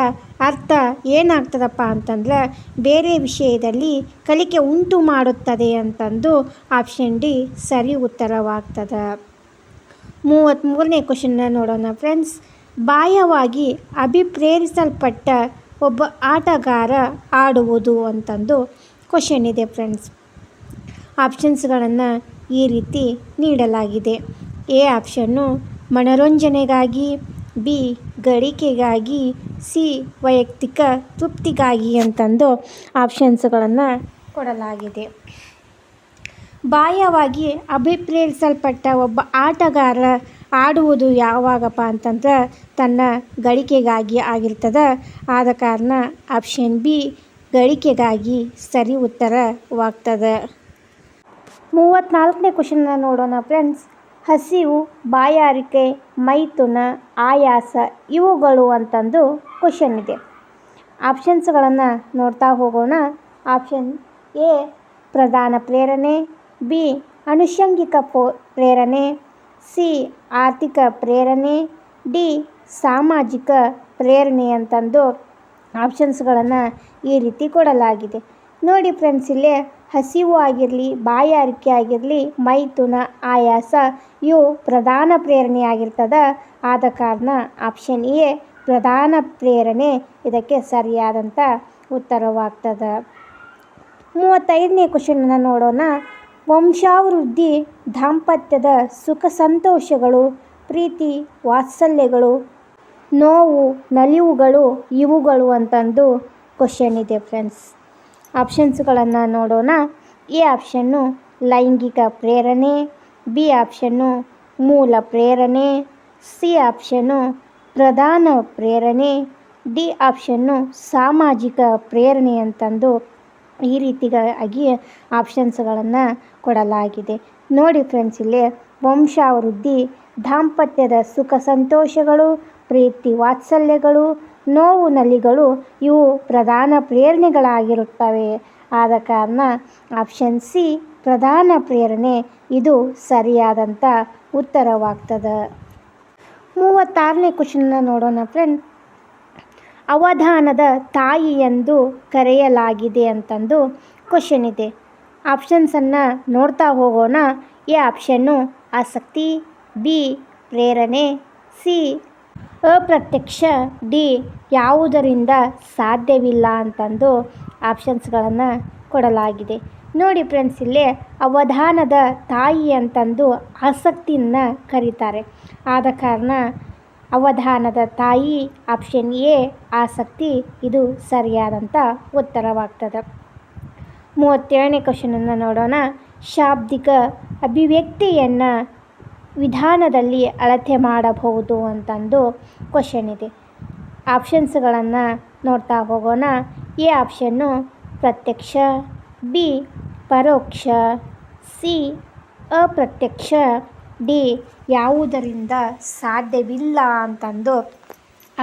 ಅರ್ಥ ಏನಾಗ್ತದಪ್ಪ ಅಂತಂದ್ರೆ ಬೇರೆ ವಿಷಯದಲ್ಲಿ ಕಲಿಕೆ ಉಂಟು ಮಾಡುತ್ತದೆ ಅಂತಂದು ಆಪ್ಷನ್ ಡಿ ಸರಿ ಉತ್ತರವಾಗ್ತದೆ. 33ನೇ ಕ್ವಶನ್ನ ನೋಡೋಣ ಫ್ರೆಂಡ್ಸ್. ಬಾಹ್ಯವಾಗಿ ಅಭಿಪ್ರೇರಿಸಲ್ಪಟ್ಟ ಒಬ್ಬ ಆಟಗಾರ ಆಡುವುದು ಅಂತಂದು ಕ್ವಶನ್ ಇದೆ ಫ್ರೆಂಡ್ಸ್. ಆಪ್ಷನ್ಸ್ಗಳನ್ನು ಈ ರೀತಿ ನೀಡಲಾಗಿದೆ. ಎ ಆಪ್ಷನ್ನು ಮನೋರಂಜನೆಗಾಗಿ, ಬಿ ಗಳಿಕೆಗಾಗಿ, ಸಿ ವೈಯಕ್ತಿಕ ತೃಪ್ತಿಗಾಗಿ ಅಂತಂದು ಆಪ್ಷನ್ಸ್ಗಳನ್ನು ಕೊಡಲಾಗಿದೆ. ಬಾಹ್ಯವಾಗಿ ಅಭಿಪ್ರೇರಿಸಲ್ಪಟ್ಟ ಒಬ್ಬ ಆಟಗಾರ ಆಡುವುದು ಯಾವಾಗಪ್ಪ ಅಂತಂದ್ರೆ ತನ್ನ ಗಳಿಕೆಗಾಗಿ ಆಗಿರ್ತದೆ. ಆದ ಕಾರಣ ಆಪ್ಷನ್ ಬಿ ಗಳಿಕೆಗಾಗಿ ಸರಿ ಉತ್ತರವಾಗ್ತದೆ. 34ನೇ ಕ್ವಶನ್ನ ನೋಡೋಣ ಫ್ರೆಂಡ್ಸ್. ಹಸಿವು, ಬಾಯಾರಿಕೆ, ಮೈಥುನ, ಆಯಾಸ ಇವುಗಳು ಅಂತಂದು ಕ್ವಶನ್ ಇದೆ. ಆಪ್ಷನ್ಸ್ಗಳನ್ನು ನೋಡ್ತಾ ಹೋಗೋಣ. ಆಪ್ಷನ್ ಎ ಪ್ರಧಾನ ಪ್ರೇರಣೆ, ಬಿ ಅನುಷಂಗಿಕ ಪ್ರೇರಣೆ, ಸಿ ಆರ್ಥಿಕ ಪ್ರೇರಣೆ, ಡಿ ಸಾಮಾಜಿಕ ಪ್ರೇರಣೆ ಅಂತಂದು ಆಪ್ಷನ್ಸ್ಗಳನ್ನು ಈ ರೀತಿ ಕೊಡಲಾಗಿದೆ. ನೋಡಿ ಫ್ರೆಂಡ್ಸ್, ಇಲ್ಲೇ ಹಸಿವು ಆಗಿರಲಿ, ಬಾಯಾರಿಕೆ ಆಗಿರಲಿ, ಮೈಥುನ, ಆಯಾಸ ಇವು ಪ್ರಧಾನ ಪ್ರೇರಣೆ ಆಗಿರ್ತದೆ. ಆದ ಕಾರಣ ಆಪ್ಷನ್ ಎ ಪ್ರಧಾನ ಪ್ರೇರಣೆ ಇದಕ್ಕೆ ಸರಿಯಾದಂಥ ಉತ್ತರವಾಗ್ತದೆ. 35ನೇ ಕ್ವಶನನ್ನು ನೋಡೋಣ. ವಂಶಾಭಿವೃದ್ಧಿ, ದಾಂಪತ್ಯದ ಸುಖ ಸಂತೋಷಗಳು, ಪ್ರೀತಿ ವಾತ್ಸಲ್ಯಗಳು, ನೋವು ನಲಿವುಗಳು ಇವುಗಳು ಅಂತಂದು ಕ್ವಶನ್ ಇದೆ ಫ್ರೆಂಡ್ಸ್. ಆಪ್ಷನ್ಸ್ಗಳನ್ನು ನೋಡೋಣ. ಎ ಆಪ್ಷನ್ನು ಲೈಂಗಿಕ ಪ್ರೇರಣೆ, ಬಿ ಆಪ್ಷನ್ನು ಮೂಲ ಪ್ರೇರಣೆ, ಸಿ ಆಪ್ಷನ್ನು ಪ್ರಧಾನ ಪ್ರೇರಣೆ, ಡಿ ಆಪ್ಷನ್ನು ಸಾಮಾಜಿಕ ಪ್ರೇರಣೆ ಅಂತಂದು ಈ ರೀತಿಯಾಗಿ ಆಪ್ಷನ್ಸ್ಗಳನ್ನು ಕೊಡಲಾಗಿದೆ. ನೋಡಿ ಫ್ರೆಂಡ್ಸ್, ಇಲ್ಲಿ ವಂಶಾಭಿವೃದ್ಧಿ, ದಾಂಪತ್ಯದ ಸುಖ ಸಂತೋಷಗಳು, ಪ್ರೀತಿ ವಾತ್ಸಲ್ಯಗಳು, ನೋವು ನಲಿಗಳು ಇವು ಪ್ರಧಾನ ಪ್ರೇರಣೆಗಳಾಗಿರುತ್ತವೆ. ಆದ ಕಾರಣ ಆಪ್ಷನ್ ಸಿ ಪ್ರಧಾನ ಪ್ರೇರಣೆ ಇದು ಸರಿಯಾದಂಥ ಉತ್ತರವಾಗ್ತದೆ. 36ನೇ ಕ್ವಶನ್ನ ನೋಡೋಣ ಫ್ರೆಂಡ್. ಅವಧಾನದ ತಾಯಿ ಎಂದು ಕರೆಯಲಾಗಿದೆ ಅಂತಂದು ಕ್ವಶನ್ ಇದೆ. ಆಪ್ಷನ್ಸನ್ನು ನೋಡ್ತಾ ಹೋಗೋಣ. ಎ ಆಪ್ಷನ್ನು ಆಸಕ್ತಿ, ಬಿ ಪ್ರೇರಣೆ, ಸಿ ಅಪ್ರತ್ಯಕ್ಷ, ಡಿ ಯಾವುದರಿಂದ ಸಾಧ್ಯವಿಲ್ಲ ಅಂತಂದು ಆಪ್ಷನ್ಸ್ಗಳನ್ನು ಕೊಡಲಾಗಿದೆ. ನೋಡಿ ಫ್ರೆಂಡ್ಸ್, ಇಲ್ಲೇ ಅವಧಾನದ ತಾಯಿ ಅಂತಂದು ಆಸಕ್ತಿಯನ್ನು ಕರೀತಾರೆ. ಆದ ಕಾರಣ ಅವಧಾನದ ತಾಯಿ ಆಪ್ಷನ್ ಎ ಆಸಕ್ತಿ ಇದು ಸರಿಯಾದಂಥ ಉತ್ತರವಾಗ್ತದೆ. 37ನೇ ಕ್ವಶನನ್ನು ನೋಡೋಣ. ಶಾಬ್ದಿಕ ಅಭಿವ್ಯಕ್ತಿಯನ್ನು ವಿಧಾನದಲ್ಲಿ ಅಳತೆ ಮಾಡಬಹುದು ಅಂತಂದು ಕ್ವಶನ್ ಇದೆ. ಆಪ್ಷನ್ಸ್ಗಳನ್ನು ನೋಡ್ತಾ ಹೋಗೋಣ. ಎ ಆಪ್ಷನ್ನು ಪ್ರತ್ಯಕ್ಷ, ಬಿ ಪರೋಕ್ಷ, ಸಿ ಅಪ್ರತ್ಯಕ್ಷ, ಡಿ ಯಾವುದರಿಂದ ಸಾಧ್ಯವಿಲ್ಲ ಅಂತಂದು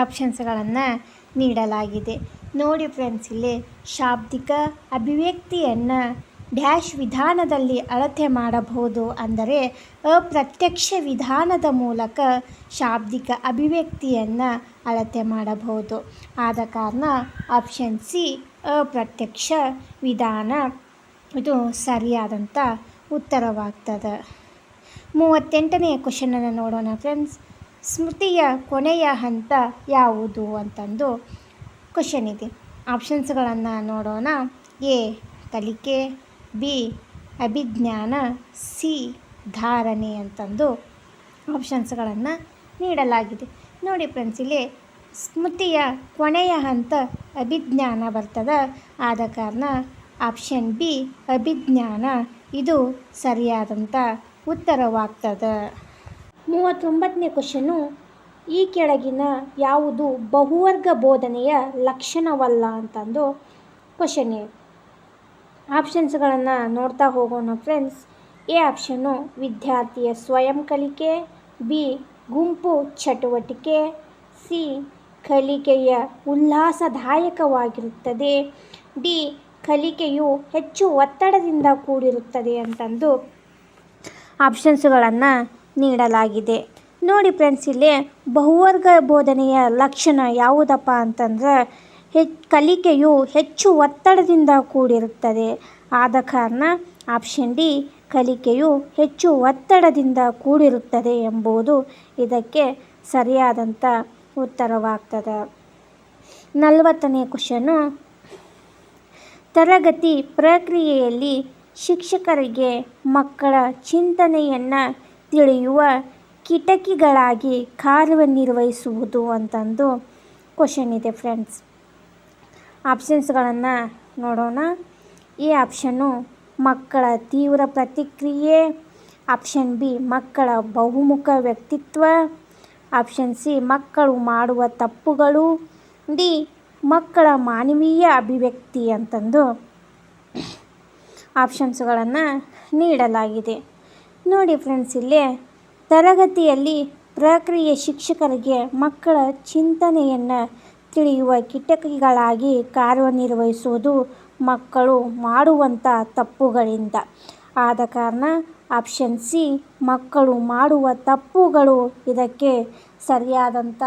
ಆಪ್ಷನ್ಸ್ಗಳನ್ನು ನೀಡಲಾಗಿದೆ. ನೋಡಿ ಫ್ರೆಂಡ್ಸ್, ಇಲ್ಲಿ ಶಾಬ್ದಿಕ ಅಭಿವ್ಯಕ್ತಿಯನ್ನು ಡ್ಯಾಶ್ ವಿಧಾನದಲ್ಲಿ ಅಳತೆ ಮಾಡಬಹುದು ಅಂದರೆ ಅಪ್ರತ್ಯಕ್ಷ ವಿಧಾನದ ಮೂಲಕ ಶಾಬ್ದಿಕ ಅಭಿವ್ಯಕ್ತಿಯನ್ನು ಅಳತೆ ಮಾಡಬಹುದು. ಆದ ಕಾರಣ ಆಪ್ಷನ್ ಸಿ ಅಪ್ರತ್ಯಕ್ಷ ವಿಧಾನ ಇದು ಸರಿಯಾದಂಥ ಉತ್ತರವಾಗ್ತದೆ. 38ನೇ ಕ್ವಶನನ್ನು ನೋಡೋಣ ಫ್ರೆಂಡ್ಸ್. ಸ್ಮೃತಿಯ ಕೊನೆಯ ಹಂತ ಯಾವುದು ಅಂತಂದು ಕ್ವಶನ್ ಇದೆ. ಆಪ್ಷನ್ಸ್ಗಳನ್ನು ನೋಡೋಣ. ಎ ಕಲಿಕೆ, ಬಿ ಅಭಿಜ್ಞಾನ, ಸಿ ಧಾರಣೆ ಅಂತಂದು ಆಪ್ಷನ್ಸ್ಗಳನ್ನು ನೀಡಲಾಗಿದೆ. ನೋಡಿ ಫ್ರೆಂಡ್ಸ್, ಇಲ್ಲಿ ಸ್ಮೃತಿಯ ಕೊನೆಯ ಹಂತ ಅಭಿಜ್ಞಾನ ಬರ್ತದೆ. ಆದ ಕಾರಣ ಆಪ್ಷನ್ ಬಿ ಅಭಿಜ್ಞಾನ ಇದು ಸರಿಯಾದಂಥ ಉತ್ತರವಾಗ್ತದೆ. 39ನೇ ಕ್ವಶನು. ಈ ಕೆಳಗಿನ ಯಾವುದು ಬಹುವರ್ಗ ಬೋಧನೆಯ ಲಕ್ಷಣವಲ್ಲ ಅಂತಂದು ಕ್ವಶನ್ ಇದೆ. ಆಪ್ಷನ್ಸ್ಗಳನ್ನು ನೋಡ್ತಾ ಹೋಗೋಣ ಫ್ರೆಂಡ್ಸ್. ಎ ಆಪ್ಷನ್ನು ವಿದ್ಯಾರ್ಥಿಯ ಸ್ವಯಂ ಕಲಿಕೆ, ಬಿ ಗುಂಪು ಚಟುವಟಿಕೆ, ಸಿ ಕಲಿಕೆಯ ಉಲ್ಲಾಸದಾಯಕವಾಗಿರುತ್ತದೆ, ಡಿ ಕಲಿಕೆಯು ಹೆಚ್ಚು ಒತ್ತಡದಿಂದ ಕೂಡಿರುತ್ತದೆ ಅಂತಂದು ಆಪ್ಷನ್ಸ್ಗಳನ್ನು ನೀಡಲಾಗಿದೆ. ನೋಡಿ ಫ್ರೆಂಡ್ಸ್, ಇಲ್ಲಿ ಬಹುವರ್ಗ ಬೋಧನೆಯ ಲಕ್ಷಣ ಯಾವುದಪ್ಪ ಅಂತಂದ್ರೆ ಕಲಿಕೆಯು ಹೆಚ್ಚು ಒತ್ತಡದಿಂದ ಕೂಡಿರುತ್ತದೆ. ಆದ ಕಾರಣ ಆಪ್ಷನ್ ಡಿ ಕಲಿಕೆಯು ಹೆಚ್ಚು ಒತ್ತಡದಿಂದ ಕೂಡಿರುತ್ತದೆ ಎಂಬುದು ಇದಕ್ಕೆ ಸರಿಯಾದಂಥ ಉತ್ತರವಾಗ್ತದೆ. 40ನೇ ಕ್ವಶನು. ತರಗತಿ ಪ್ರಕ್ರಿಯೆಯಲ್ಲಿ ಶಿಕ್ಷಕರಿಗೆ ಮಕ್ಕಳ ಚಿಂತನೆಯನ್ನು ತಿಳಿಯುವ ಕಿಟಕಿಗಳಾಗಿ ಕಾರ್ಯನಿರ್ವಹಿಸುವುದು ಅಂತಂದು ಕ್ವಶನ್ ಇದೆ ಫ್ರೆಂಡ್ಸ್. ಆಪ್ಷನ್ಸ್ಗಳನ್ನು ನೋಡೋಣ. ಎ ಆಪ್ಷನ್ನು ಮಕ್ಕಳ ತೀವ್ರ ಪ್ರತಿಕ್ರಿಯೆ, ಆಪ್ಷನ್ ಬಿ ಮಕ್ಕಳ ಬಹುಮುಖ ವ್ಯಕ್ತಿತ್ವ, ಆಪ್ಷನ್ ಸಿ ಮಕ್ಕಳು ಮಾಡುವ ತಪ್ಪುಗಳು, ಡಿ ಮಕ್ಕಳ ಮಾನವೀಯ ಅಭಿವ್ಯಕ್ತಿ ಅಂತಂದು ಆಪ್ಷನ್ಸ್ಗಳನ್ನು ನೀಡಲಾಗಿದೆ. ನೋಡಿ ಫ್ರೆಂಡ್ಸ್, ಇಲ್ಲಿ ತರಗತಿಯಲ್ಲಿ ಪ್ರಕ್ರಿಯೆ ಶಿಕ್ಷಕರಿಗೆ ಮಕ್ಕಳ ಚಿಂತನೆಯನ್ನು ತಿಳಿಯುವ ಕಿಟಕಿಗಳಾಗಿ ಕಾರ್ಯನಿರ್ವಹಿಸುವುದು ಮಕ್ಕಳು ಮಾಡುವಂಥ ತಪ್ಪುಗಳಿಂದ. ಆದ ಕಾರಣ ಆಪ್ಷನ್ ಸಿ ಮಕ್ಕಳು ಮಾಡುವ ತಪ್ಪುಗಳು ಇದಕ್ಕೆ ಸರಿಯಾದಂಥ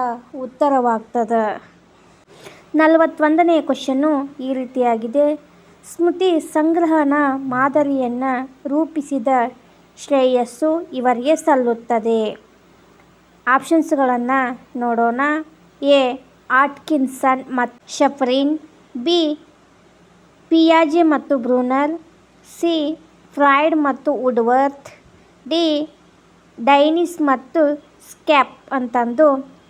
ಉತ್ತರವಾಗ್ತದೆ. 41ನೇ ಕ್ವಶನ್ನು ಈ ರೀತಿಯಾಗಿದೆ. ಸ್ಮೃತಿ ಸಂಗ್ರಹಣಾ ಮಾದರಿಯನ್ನು ರೂಪಿಸಿದ ಶ್ರೇಯಸ್ಸು ಇವರಿಗೆ ಸಲ್ಲುತ್ತದೆ. ಆಪ್ಷನ್ಸ್ಗಳನ್ನು ನೋಡೋಣ. ಎ ಆಟ್ಕಿನ್ಸನ್ ಮತ್ತು ಶಫ್ರಿನ್, ಬಿ ಪಿಯಾಜೆ ಮತ್ತು ಬ್ರೂನರ್, ಸಿ ಫ್ರಾಯ್ಡ್ ಮತ್ತು ವುಡ್ವರ್ತ್, ಡಿ ಡೈನಿಸ್ ಮತ್ತು ಸ್ಕ್ಯಾಪ್ ಅಂತಂದು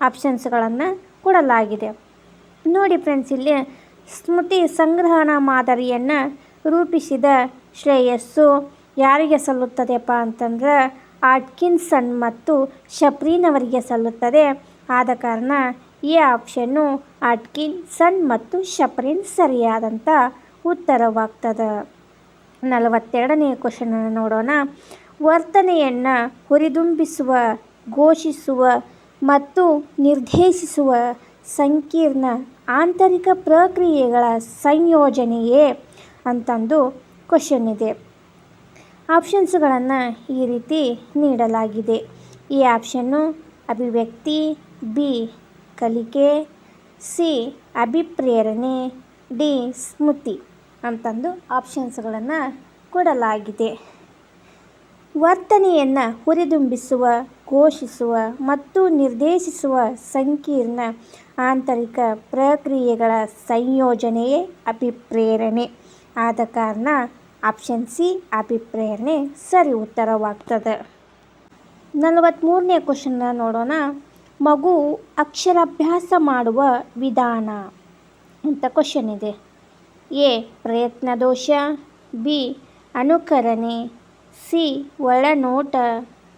ಆಪ್ಷನ್ಸ್ಗಳನ್ನು ಕೊಡಲಾಗಿದೆ. ನೋಡಿ ಫ್ರೆಂಡ್ಸ್, ಇಲ್ಲಿ ಸ್ಮೃತಿ ಸಂಗ್ರಹಣಾ ಮಾದರಿಯನ್ನು ರೂಪಿಸಿದ ಶ್ರೇಯಸ್ಸು ಯಾರಿಗೆ ಸಲ್ಲುತ್ತದೆಪ್ಪ ಅಂತಂದ್ರೆ ಆಟ್ಕಿನ್ಸನ್ ಮತ್ತು ಶಫ್ರಿನ್ ಅವರಿಗೆ ಸಲ್ಲುತ್ತದೆ. ಆದ ಕಾರಣ ಈ ಆಪ್ಷನ್ನು ಆಟ್ಕಿನ್ಸನ್ ಮತ್ತು ಶಫ್ರಿನ್ ಸರಿಯಾದಂಥ ಉತ್ತರವಾಗ್ತದೆ. 42ನೇ ಕ್ವಶನನ್ನು ನೋಡೋಣ. ವರ್ತನೆಯನ್ನು ಹುರಿದುಂಬಿಸುವ, ಘೋಷಿಸುವ ಮತ್ತು ನಿರ್ದೇಶಿಸುವ ಸಂಕೀರ್ಣ ಆಂತರಿಕ ಪ್ರಕ್ರಿಯೆಗಳ ಸಂಯೋಜನೆಯೇ ಅಂತಂದು ಕ್ವಶನ್ ಇದೆ. ಆಪ್ಷನ್ಸ್ಗಳನ್ನು ಈ ರೀತಿ ನೀಡಲಾಗಿದೆ. ಈ ಆಪ್ಷನ್ನು ಅಭಿವ್ಯಕ್ತಿ, ಬಿ ಕಲಿಕೆ, ಸಿ ಅಭಿಪ್ರೇರಣೆ, ಡಿ ಸ್ಮೃತಿ ಅಂತಂದು ಆಪ್ಷನ್ಸ್ಗಳನ್ನು ಕೊಡಲಾಗಿದೆ. ವರ್ತನೆಯನ್ನು ಹುರಿದುಂಬಿಸುವ, ಘೋಷಿಸುವ ಮತ್ತು ನಿರ್ದೇಶಿಸುವ ಸಂಕೀರ್ಣ ಆಂತರಿಕ ಪ್ರಕ್ರಿಯೆಗಳ ಸಂಯೋಜನೆಯೇ ಅಭಿಪ್ರೇರಣೆ. ಆದ ಕಾರಣ ಆಪ್ಷನ್ ಸಿ ಅಭಿಪ್ರೇರಣೆ ಸರಿ ಉತ್ತರವಾಗ್ತದೆ. 43ನೇ ಕ್ವಶನ್ನ ನೋಡೋಣ. ಮಗು ಅಕ್ಷರಾಭ್ಯಾಸ ಮಾಡುವ ವಿಧಾನ ಅಂತ ಕ್ವಶನ್ ಇದೆ. ಎ ಪ್ರಯತ್ನ ದೋಷ, ಬಿ ಅನುಕರಣೆ, ಸಿ ಒಳನೋಟ,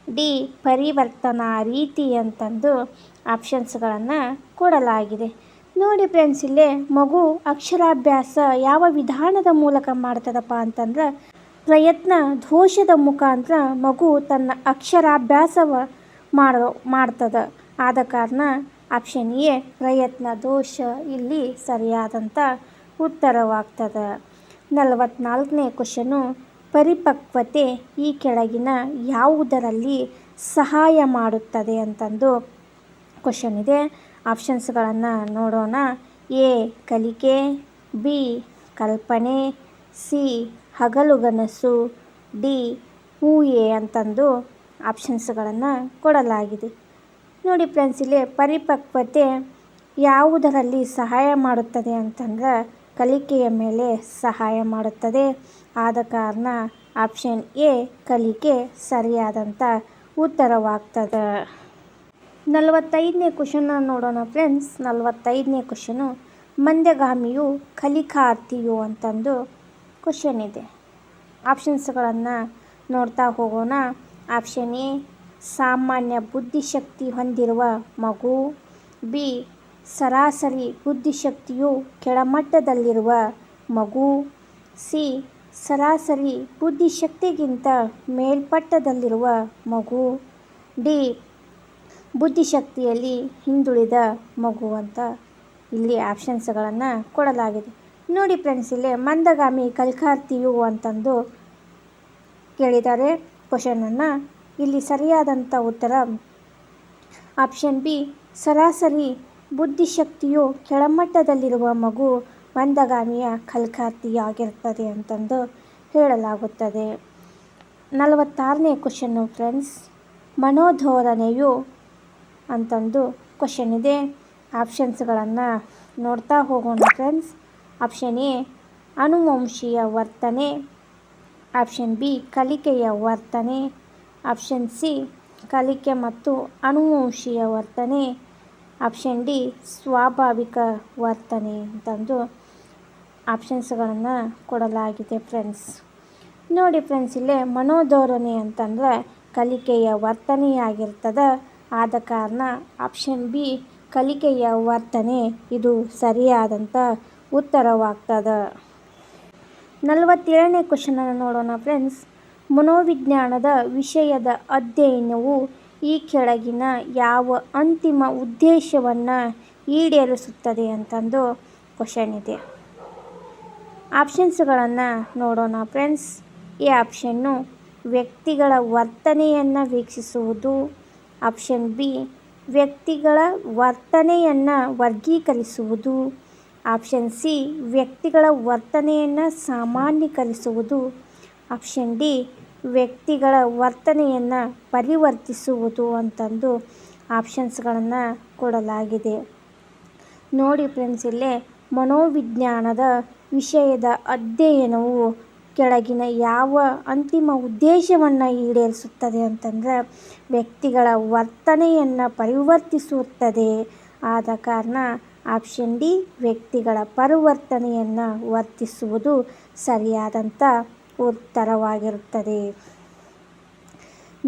ಡಿ ಪರಿವರ್ತನಾ ರೀತಿ ಅಂತಂದು ಆಪ್ಷನ್ಸ್ಗಳನ್ನು ಕೊಡಲಾಗಿದೆ. ನೋಡಿ ಫ್ರೆಂಡ್ಸ್, ಇಲ್ಲೇ ಮಗು ಅಕ್ಷರಾಭ್ಯಾಸ ಯಾವ ವಿಧಾನದ ಮೂಲಕ ಮಾಡ್ತದಪ್ಪ ಅಂತಂದ್ರೆ ಪ್ರಯತ್ನ ದೋಷದ ಮುಖಾಂತರ ಮಗು ತನ್ನ ಅಕ್ಷರಾಭ್ಯಾಸವ ಮಾಡ್ತದೆ. ಆದ ಕಾರಣ ಆಪ್ಷನ್ ಎ ಪ್ರಯತ್ನ ದೋಷ ಇಲ್ಲಿ ಸರಿಯಾದಂಥ ಉತ್ತರವಾಗ್ತದೆ. 44ನೇ ಕ್ವಶನು. ಪರಿಪಕ್ವತೆ ಈ ಕೆಳಗಿನ ಯಾವುದರಲ್ಲಿ ಸಹಾಯ ಮಾಡುತ್ತದೆ ಅಂತಂದು ಕ್ವಶನ್ ಇದೆ. ಆಪ್ಷನ್ಸ್ಗಳನ್ನು ನೋಡೋಣ. ಎ ಕಲಿಕೆ, ಬಿ ಕಲ್ಪನೆ, ಸಿ ಹಗಲುಗನಸು, ಡಿ ಊಹೆ ಅಂತಂದು ಆಪ್ಷನ್ಸ್ಗಳನ್ನು ಕೊಡಲಾಗಿದೆ. ನೋಡಿ ಫ್ರೆಂಡ್ಸ್, ಇಲ್ಲಿ ಪರಿಪಕ್ವತೆ ಯಾವುದರಲ್ಲಿ ಸಹಾಯ ಮಾಡುತ್ತದೆ ಅಂತಂದ್ರೆ ಕಲಿಕೆಯ ಮೇಲೆ ಸಹಾಯ ಮಾಡುತ್ತದೆ. ಆದ ಕಾರಣ ಆಪ್ಷನ್ ಎ ಕಲಿಕೆ ಸರಿಯಾದಂಥ ಉತ್ತರವಾಗ್ತದೆ. 45ನೇ ಕ್ವಶನ್ನ ನೋಡೋಣ ಫ್ರೆಂಡ್ಸ್. 45ನೇ ಕ್ವಶನು. ಮಂದಗಾಮಿಯು ಕಲಿಕಾರ್ಥಿಯು ಅಂತಂದು ಕ್ವಶನ್ ಇದೆ. ಆಪ್ಷನ್ಸ್ಗಳನ್ನು ನೋಡ್ತಾ ಹೋಗೋಣ. ಆಪ್ಷನ್ ಎ ಸಾಮಾನ್ಯ ಬುದ್ಧಿಶಕ್ತಿ ಹೊಂದಿರುವ ಮಗು, ಬಿ ಸರಾಸರಿ ಬುದ್ಧಿಶಕ್ತಿಯು ಕೆಳಮಟ್ಟದಲ್ಲಿರುವ ಮಗು, ಸಿ ಸರಾಸರಿ ಬುದ್ಧಿಶಕ್ತಿಗಿಂತ ಮೇಲ್ಪಟ್ಟದಲ್ಲಿರುವ ಮಗು, ಡಿ ಬುದ್ಧಿಶಕ್ತಿಯಲ್ಲಿ ಹಿಂದುಳಿದ ಮಗು ಅಂತ ಇಲ್ಲಿ ಆಪ್ಷನ್ಸ್ಗಳನ್ನು ಕೊಡಲಾಗಿದೆ. ನೋಡಿ ಫ್ರೆಂಡ್ಸ್, ಇಲ್ಲಿ ಮಂದಗಾಮಿ ಕಲಿಕಾರ್ಥಿಯು ಅಂತಂದು ಕೇಳಿದ್ದಾರೆ ಕ್ವಶನನ್ನು. ಇಲ್ಲಿ ಸರಿಯಾದಂಥ ಉತ್ತರ ಆಪ್ಷನ್ ಬಿ ಸರಾಸರಿ ಬುದ್ಧಿಶಕ್ತಿಯು ಕೆಳಮಟ್ಟದಲ್ಲಿರುವ ಮಗು ಮಂದಗಾಮಿಯ ಕಲಿಕಾರ್ಥಿಯಾಗಿರ್ತದೆ ಅಂತಂದು ಹೇಳಲಾಗುತ್ತದೆ. 46ನೇ ಕ್ವಶನ್ನು ಫ್ರೆಂಡ್ಸ್. ಮನೋಧೋರಣೆಯು ಅಂತಂದು ಕ್ವಶನ್ ಇದೆ. ಆಪ್ಷನ್ಸ್ಗಳನ್ನು ನೋಡ್ತಾ ಹೋಗೋಣ ಫ್ರೆಂಡ್ಸ್. ಆಪ್ಷನ್ ಎ ಅನುವಂಶೀಯ ವರ್ತನೆ, ಆಪ್ಷನ್ ಬಿ ಕಲಿಕೆಯ ವರ್ತನೆ, ಆಪ್ಷನ್ ಸಿ ಕಲಿಕೆ ಮತ್ತು ಅನುವಂಶೀಯ ವರ್ತನೆ, ಆಪ್ಷನ್ ಡಿ ಸ್ವಾಭಾವಿಕ ವರ್ತನೆ ಅಂತಂದು ಆಪ್ಷನ್ಸ್ಗಳನ್ನು ಕೊಡಲಾಗಿದೆ ಫ್ರೆಂಡ್ಸ್. ನೋಡಿ ಫ್ರೆಂಡ್ಸ್, ಇಲ್ಲೇ ಮನೋಧೋರಣೆ ಅಂತಂದರೆ ಕಲಿಕೆಯ ವರ್ತನೆಯಾಗಿರ್ತದೆ. ಆದ ಕಾರಣ ಆಪ್ಷನ್ ಬಿ ಕಲಿಕೆಯ ವರ್ತನೆ ಇದು ಸರಿಯಾದಂಥ ಉತ್ತರವಾಗ್ತದೆ. 47ನೇ ಕ್ವಶನನ್ನು ನೋಡೋಣ ಫ್ರೆಂಡ್ಸ್. ಮನೋವಿಜ್ಞಾನದ ವಿಷಯದ ಅಧ್ಯಯನವು ಈ ಕೆಳಗಿನ ಯಾವ ಅಂತಿಮ ಉದ್ದೇಶವನ್ನು ಈಡೇರಿಸುತ್ತದೆ ಅಂತಂದು ಕ್ವಶನ್ ಇದೆ. ಆಪ್ಷನ್ಸ್ಗಳನ್ನು ನೋಡೋಣ ಫ್ರೆಂಡ್ಸ್. ಈ ಆಪ್ಷನ್ನು ವ್ಯಕ್ತಿಗಳ ವರ್ತನೆಯನ್ನು ವೀಕ್ಷಿಸುವುದು. ಆಪ್ಷನ್ ಬಿ ವ್ಯಕ್ತಿಗಳ ವರ್ತನೆಯನ್ನು ವರ್ಗೀಕರಿಸುವುದು. ಆಪ್ಷನ್ ಸಿ ವ್ಯಕ್ತಿಗಳ ವರ್ತನೆಯನ್ನು ಸಾಮಾನ್ಯೀಕರಿಸುವುದು. ಆಪ್ಷನ್ ಡಿ ವ್ಯಕ್ತಿಗಳ ವರ್ತನೆಯನ್ನು ಪರಿವರ್ತಿಸುವುದು ಅಂತಂದು ಆಪ್ಷನ್ಸ್ಗಳನ್ನು ಕೊಡಲಾಗಿದೆ. ನೋಡಿ ಫ್ರೆಂಡ್ಸ್, ಇಲ್ಲೇ ಮನೋವಿಜ್ಞಾನದ ವಿಷಯದ ಅಧ್ಯಯನವು ಕೆಳಗಿನ ಯಾವ ಅಂತಿಮ ಉದ್ದೇಶವನ್ನು ಈಡೇರಿಸುತ್ತದೆ ಅಂತಂದರೆ ವ್ಯಕ್ತಿಗಳ ವರ್ತನೆಯನ್ನು ಪರಿವರ್ತಿಸುತ್ತದೆ. ಆದ ಕಾರಣ ಆಪ್ಷನ್ ಡಿ ವ್ಯಕ್ತಿಗಳ ಪರಿವರ್ತನೆಯನ್ನು ವರ್ತಿಸುವುದು ಸರಿಯಾದಂಥ ಉತ್ತರವಾಗಿರುತ್ತದೆ.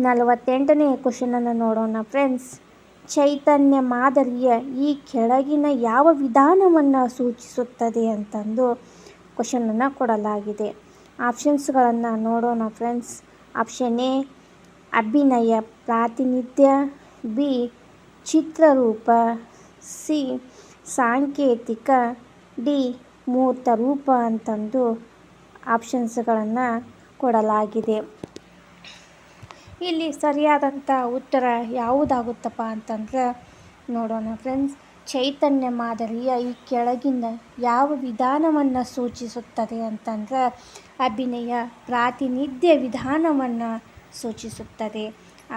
48ನೇ ಕ್ವಶನನ್ನು ನೋಡೋಣ ಫ್ರೆಂಡ್ಸ್. ಚೈತನ್ಯ ಮಾದರಿಯ ಈ ಕೆಳಗಿನ ಯಾವ ವಿಧಾನವನ್ನು ಸೂಚಿಸುತ್ತದೆ ಅಂತಂದು ಕ್ವಶನನ್ನು ಕೊಡಲಾಗಿದೆ. ಆಪ್ಷನ್ಸ್ಗಳನ್ನು ನೋಡೋಣ ಫ್ರೆಂಡ್ಸ್. ಆಪ್ಷನ್ ಎ ಅಭಿನಯ ಪ್ರಾತಿನಿಧ್ಯ, ಬಿ ಚಿತ್ರರೂಪ, ಸಿ ಸಾಂಕೇತಿಕ, ಡಿ ಮೂರ್ತ ರೂಪ ಅಂತಂದು ಆಪ್ಷನ್ಸ್ಗಳನ್ನು ಕೊಡಲಾಗಿದೆ. ಇಲ್ಲಿ ಸರಿಯಾದಂಥ ಉತ್ತರ ಯಾವುದಾಗುತ್ತಪ್ಪ ಅಂತಂದ್ರೆ ನೋಡೋಣ ಫ್ರೆಂಡ್ಸ್. ಚೈತನ್ಯ ಮಾದರಿಯ ಈ ಕೆಳಗಿನ ಯಾವ ವಿಧಾನವನ್ನು ಸೂಚಿಸುತ್ತದೆ ಅಂತಂದ್ರೆ ಅಭಿನಯ ಪ್ರಾತಿನಿಧ್ಯ ವಿಧಾನವನ್ನು ಸೂಚಿಸುತ್ತದೆ.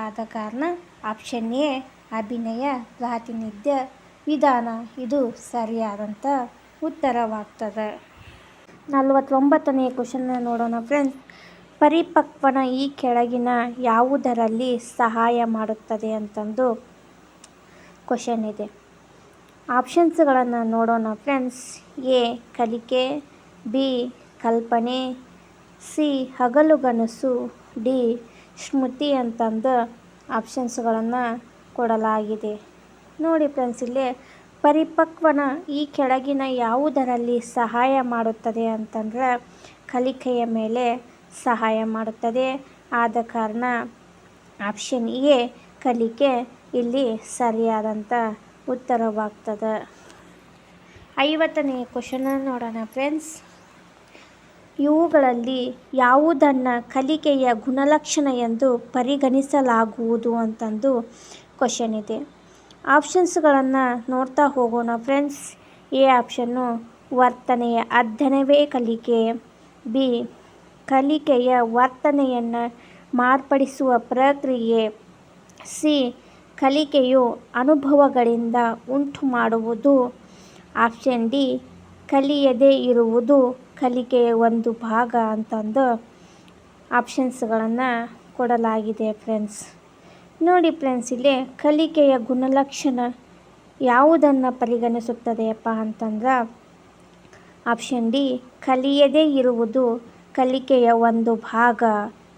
ಆದ ಕಾರಣ ಆಪ್ಷನ್ ಎ ಅಭಿನಯ ಪ್ರಾತಿನಿಧ್ಯ ವಿಧಾನ ಇದು ಸರಿಯಾದಂಥ ಉತ್ತರವಾಗ್ತದೆ. 49ನೇ ಕ್ವಶನ್ ನೋಡೋಣ ಫ್ರೆಂಡ್ಸ್. ಪರಿಪಕ್ವನ ಈ ಕೆಳಗಿನ ಯಾವುದರಲ್ಲಿ ಸಹಾಯ ಮಾಡುತ್ತದೆ ಅಂತಂದು ಕ್ವಶನ್ ಇದೆ. ಆಪ್ಷನ್ಸ್ಗಳನ್ನು ನೋಡೋಣ ಫ್ರೆಂಡ್ಸ್. ಎ ಕಲಿಕೆ, ಬಿ ಕಲ್ಪನೆ, ಸಿ ಹಗಲುಗನಸು, ಡಿ ಸ್ಮೃತಿ ಅಂತಂದು ಆಪ್ಷನ್ಸ್ಗಳನ್ನು ಕೊಡಲಾಗಿದೆ. ನೋಡಿ ಫ್ರೆಂಡ್ಸ್, ಇಲ್ಲಿ ಪರಿಪಕ್ವನ ಈ ಕೆಳಗಿನ ಯಾವುದರಲ್ಲಿ ಸಹಾಯ ಮಾಡುತ್ತದೆ ಅಂತಂದರೆ ಕಲಿಕೆಯ ಮೇಲೆ ಸಹಾಯ ಮಾಡುತ್ತದೆ. ಆದ ಕಾರಣ ಆಪ್ಷನ್ ಎ ಕಲಿಕೆ ಇಲ್ಲಿ ಸರಿಯಾದಂಥ ಉತ್ತರವಾಗ್ತದೆ. 50ನೇ ಕ್ವಶನ್ ನೋಡೋಣ ಫ್ರೆಂಡ್ಸ್. ಇವುಗಳಲ್ಲಿ ಯಾವುದನ್ನು ಕಲಿಕೆಯ ಗುಣಲಕ್ಷಣ ಎಂದು ಪರಿಗಣಿಸಲಾಗುವುದು ಅಂತಂದು ಕ್ವಶನ್ ಇದೆ. ಆಪ್ಷನ್ಸ್ಗಳನ್ನು ನೋಡ್ತಾ ಹೋಗೋಣ ಫ್ರೆಂಡ್ಸ್. ಎ ಆಪ್ಷನ್ನು ವರ್ತನೆಯ ಅಧ್ಯಯನವೇ ಕಲಿಕೆ, ಬಿ ಕಲಿಕೆಯ ವರ್ತನೆಯನ್ನು ಮಾರ್ಪಡಿಸುವ ಪ್ರಕ್ರಿಯೆ, ಸಿ ಕಲಿಕೆಯು ಅನುಭವಗಳಿಂದ ಉಂಟು ಮಾಡುವುದು, ಆಪ್ಷನ್ ಡಿ ಕಲಿಯದೇ ಇರುವುದು ಕಲಿಕೆಯ ಒಂದು ಭಾಗ ಅಂತಂದು ಆಪ್ಷನ್ಸ್ಗಳನ್ನು ಕೊಡಲಾಗಿದೆ ಫ್ರೆಂಡ್ಸ್. ನೋಡಿ ಫ್ರೆಂಡ್ಸ್, ಇಲ್ಲಿ ಕಲಿಕೆಯ ಗುಣಲಕ್ಷಣ ಯಾವುದನ್ನು ಪರಿಗಣಿಸುತ್ತದೆಯಪ್ಪ ಅಂತಂದ್ರೆ ಆಪ್ಷನ್ ಡಿ ಕಲಿಯದೇ ಇರುವುದು ಕಲಿಕೆಯ ಒಂದು ಭಾಗ.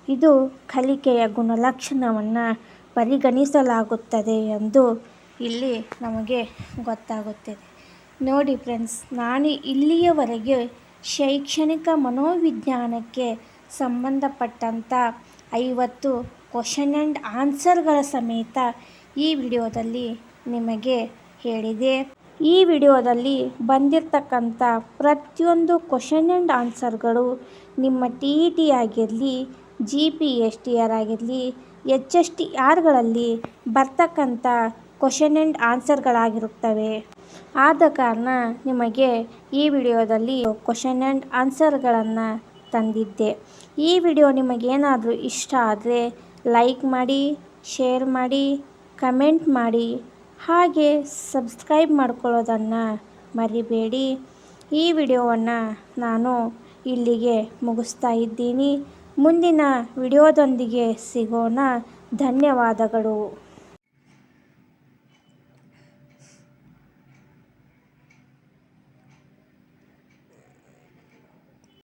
ಇದು ಕಲಿಕೆಯ ಗುಣಲಕ್ಷಣವನ್ನು ಪರಿಗಣಿಸಲಾಗುತ್ತದೆ ಎಂದು ಇಲ್ಲಿ ನಮಗೆ ಗೊತ್ತಾಗುತ್ತದೆ. ನೋಡಿ ಫ್ರೆಂಡ್ಸ್, ನಾನು ಇಲ್ಲಿಯವರೆಗೆ ಶೈಕ್ಷಣಿಕ ಮನೋವಿಜ್ಞಾನಕ್ಕೆ ಸಂಬಂಧಪಟ್ಟಂಥ 50 ಕ್ವಶನ್ ಆ್ಯಂಡ್ ಆನ್ಸರ್ಗಳ ಸಮೇತ ಈ ವಿಡಿಯೋದಲ್ಲಿ ನಿಮಗೆ ಹೇಳಿದೆ. ಈ ವಿಡಿಯೋದಲ್ಲಿ ಬಂದಿರತಕ್ಕಂಥ ಪ್ರತಿಯೊಂದು ಕ್ವಶನ್ ಆ್ಯಂಡ್ ಆನ್ಸರ್ಗಳು ನಿಮ್ಮ TET ಆಗಿರಲಿ, GPSTR ಆಗಿರಲಿ, HSTRಗಳಲ್ಲಿ ಬರ್ತಕ್ಕಂಥ ಕ್ವಶನ್ ಆ್ಯಂಡ್ ಆನ್ಸರ್ಗಳಾಗಿರುತ್ತವೆ. ಆದ ಕಾರಣ ನಿಮಗೆ ಈ ವಿಡಿಯೋದಲ್ಲಿ ಕ್ವಶನ್ ಆ್ಯಂಡ್ ಆನ್ಸರ್ಗಳನ್ನು ತಂದಿದ್ದೆ. ಈ ವಿಡಿಯೋ ನಿಮಗೇನಾದರೂ ಇಷ್ಟ ಆದರೆ ಲೈಕ್ ಮಾಡಿ, ಶೇರ್ ಮಾಡಿ, ಕಮೆಂಟ್ ಮಾಡಿ, ಹಾಗೆ ಸಬ್ಸ್ಕ್ರೈಬ್ ಮಾಡ್ಕೊಳ್ಳೋದನ್ನು ಮರಿಬೇಡಿ. ಈ ವಿಡಿಯೋವನ್ನು ನಾನು ಇಲ್ಲಿಗೆ ಮುಗಿಸ್ತಾ ಇದ್ದೀನಿ. ಮುಂದಿನ ವಿಡಿಯೋದೊಂದಿಗೆ ಸಿಗೋಣ. ಧನ್ಯವಾದಗಳು.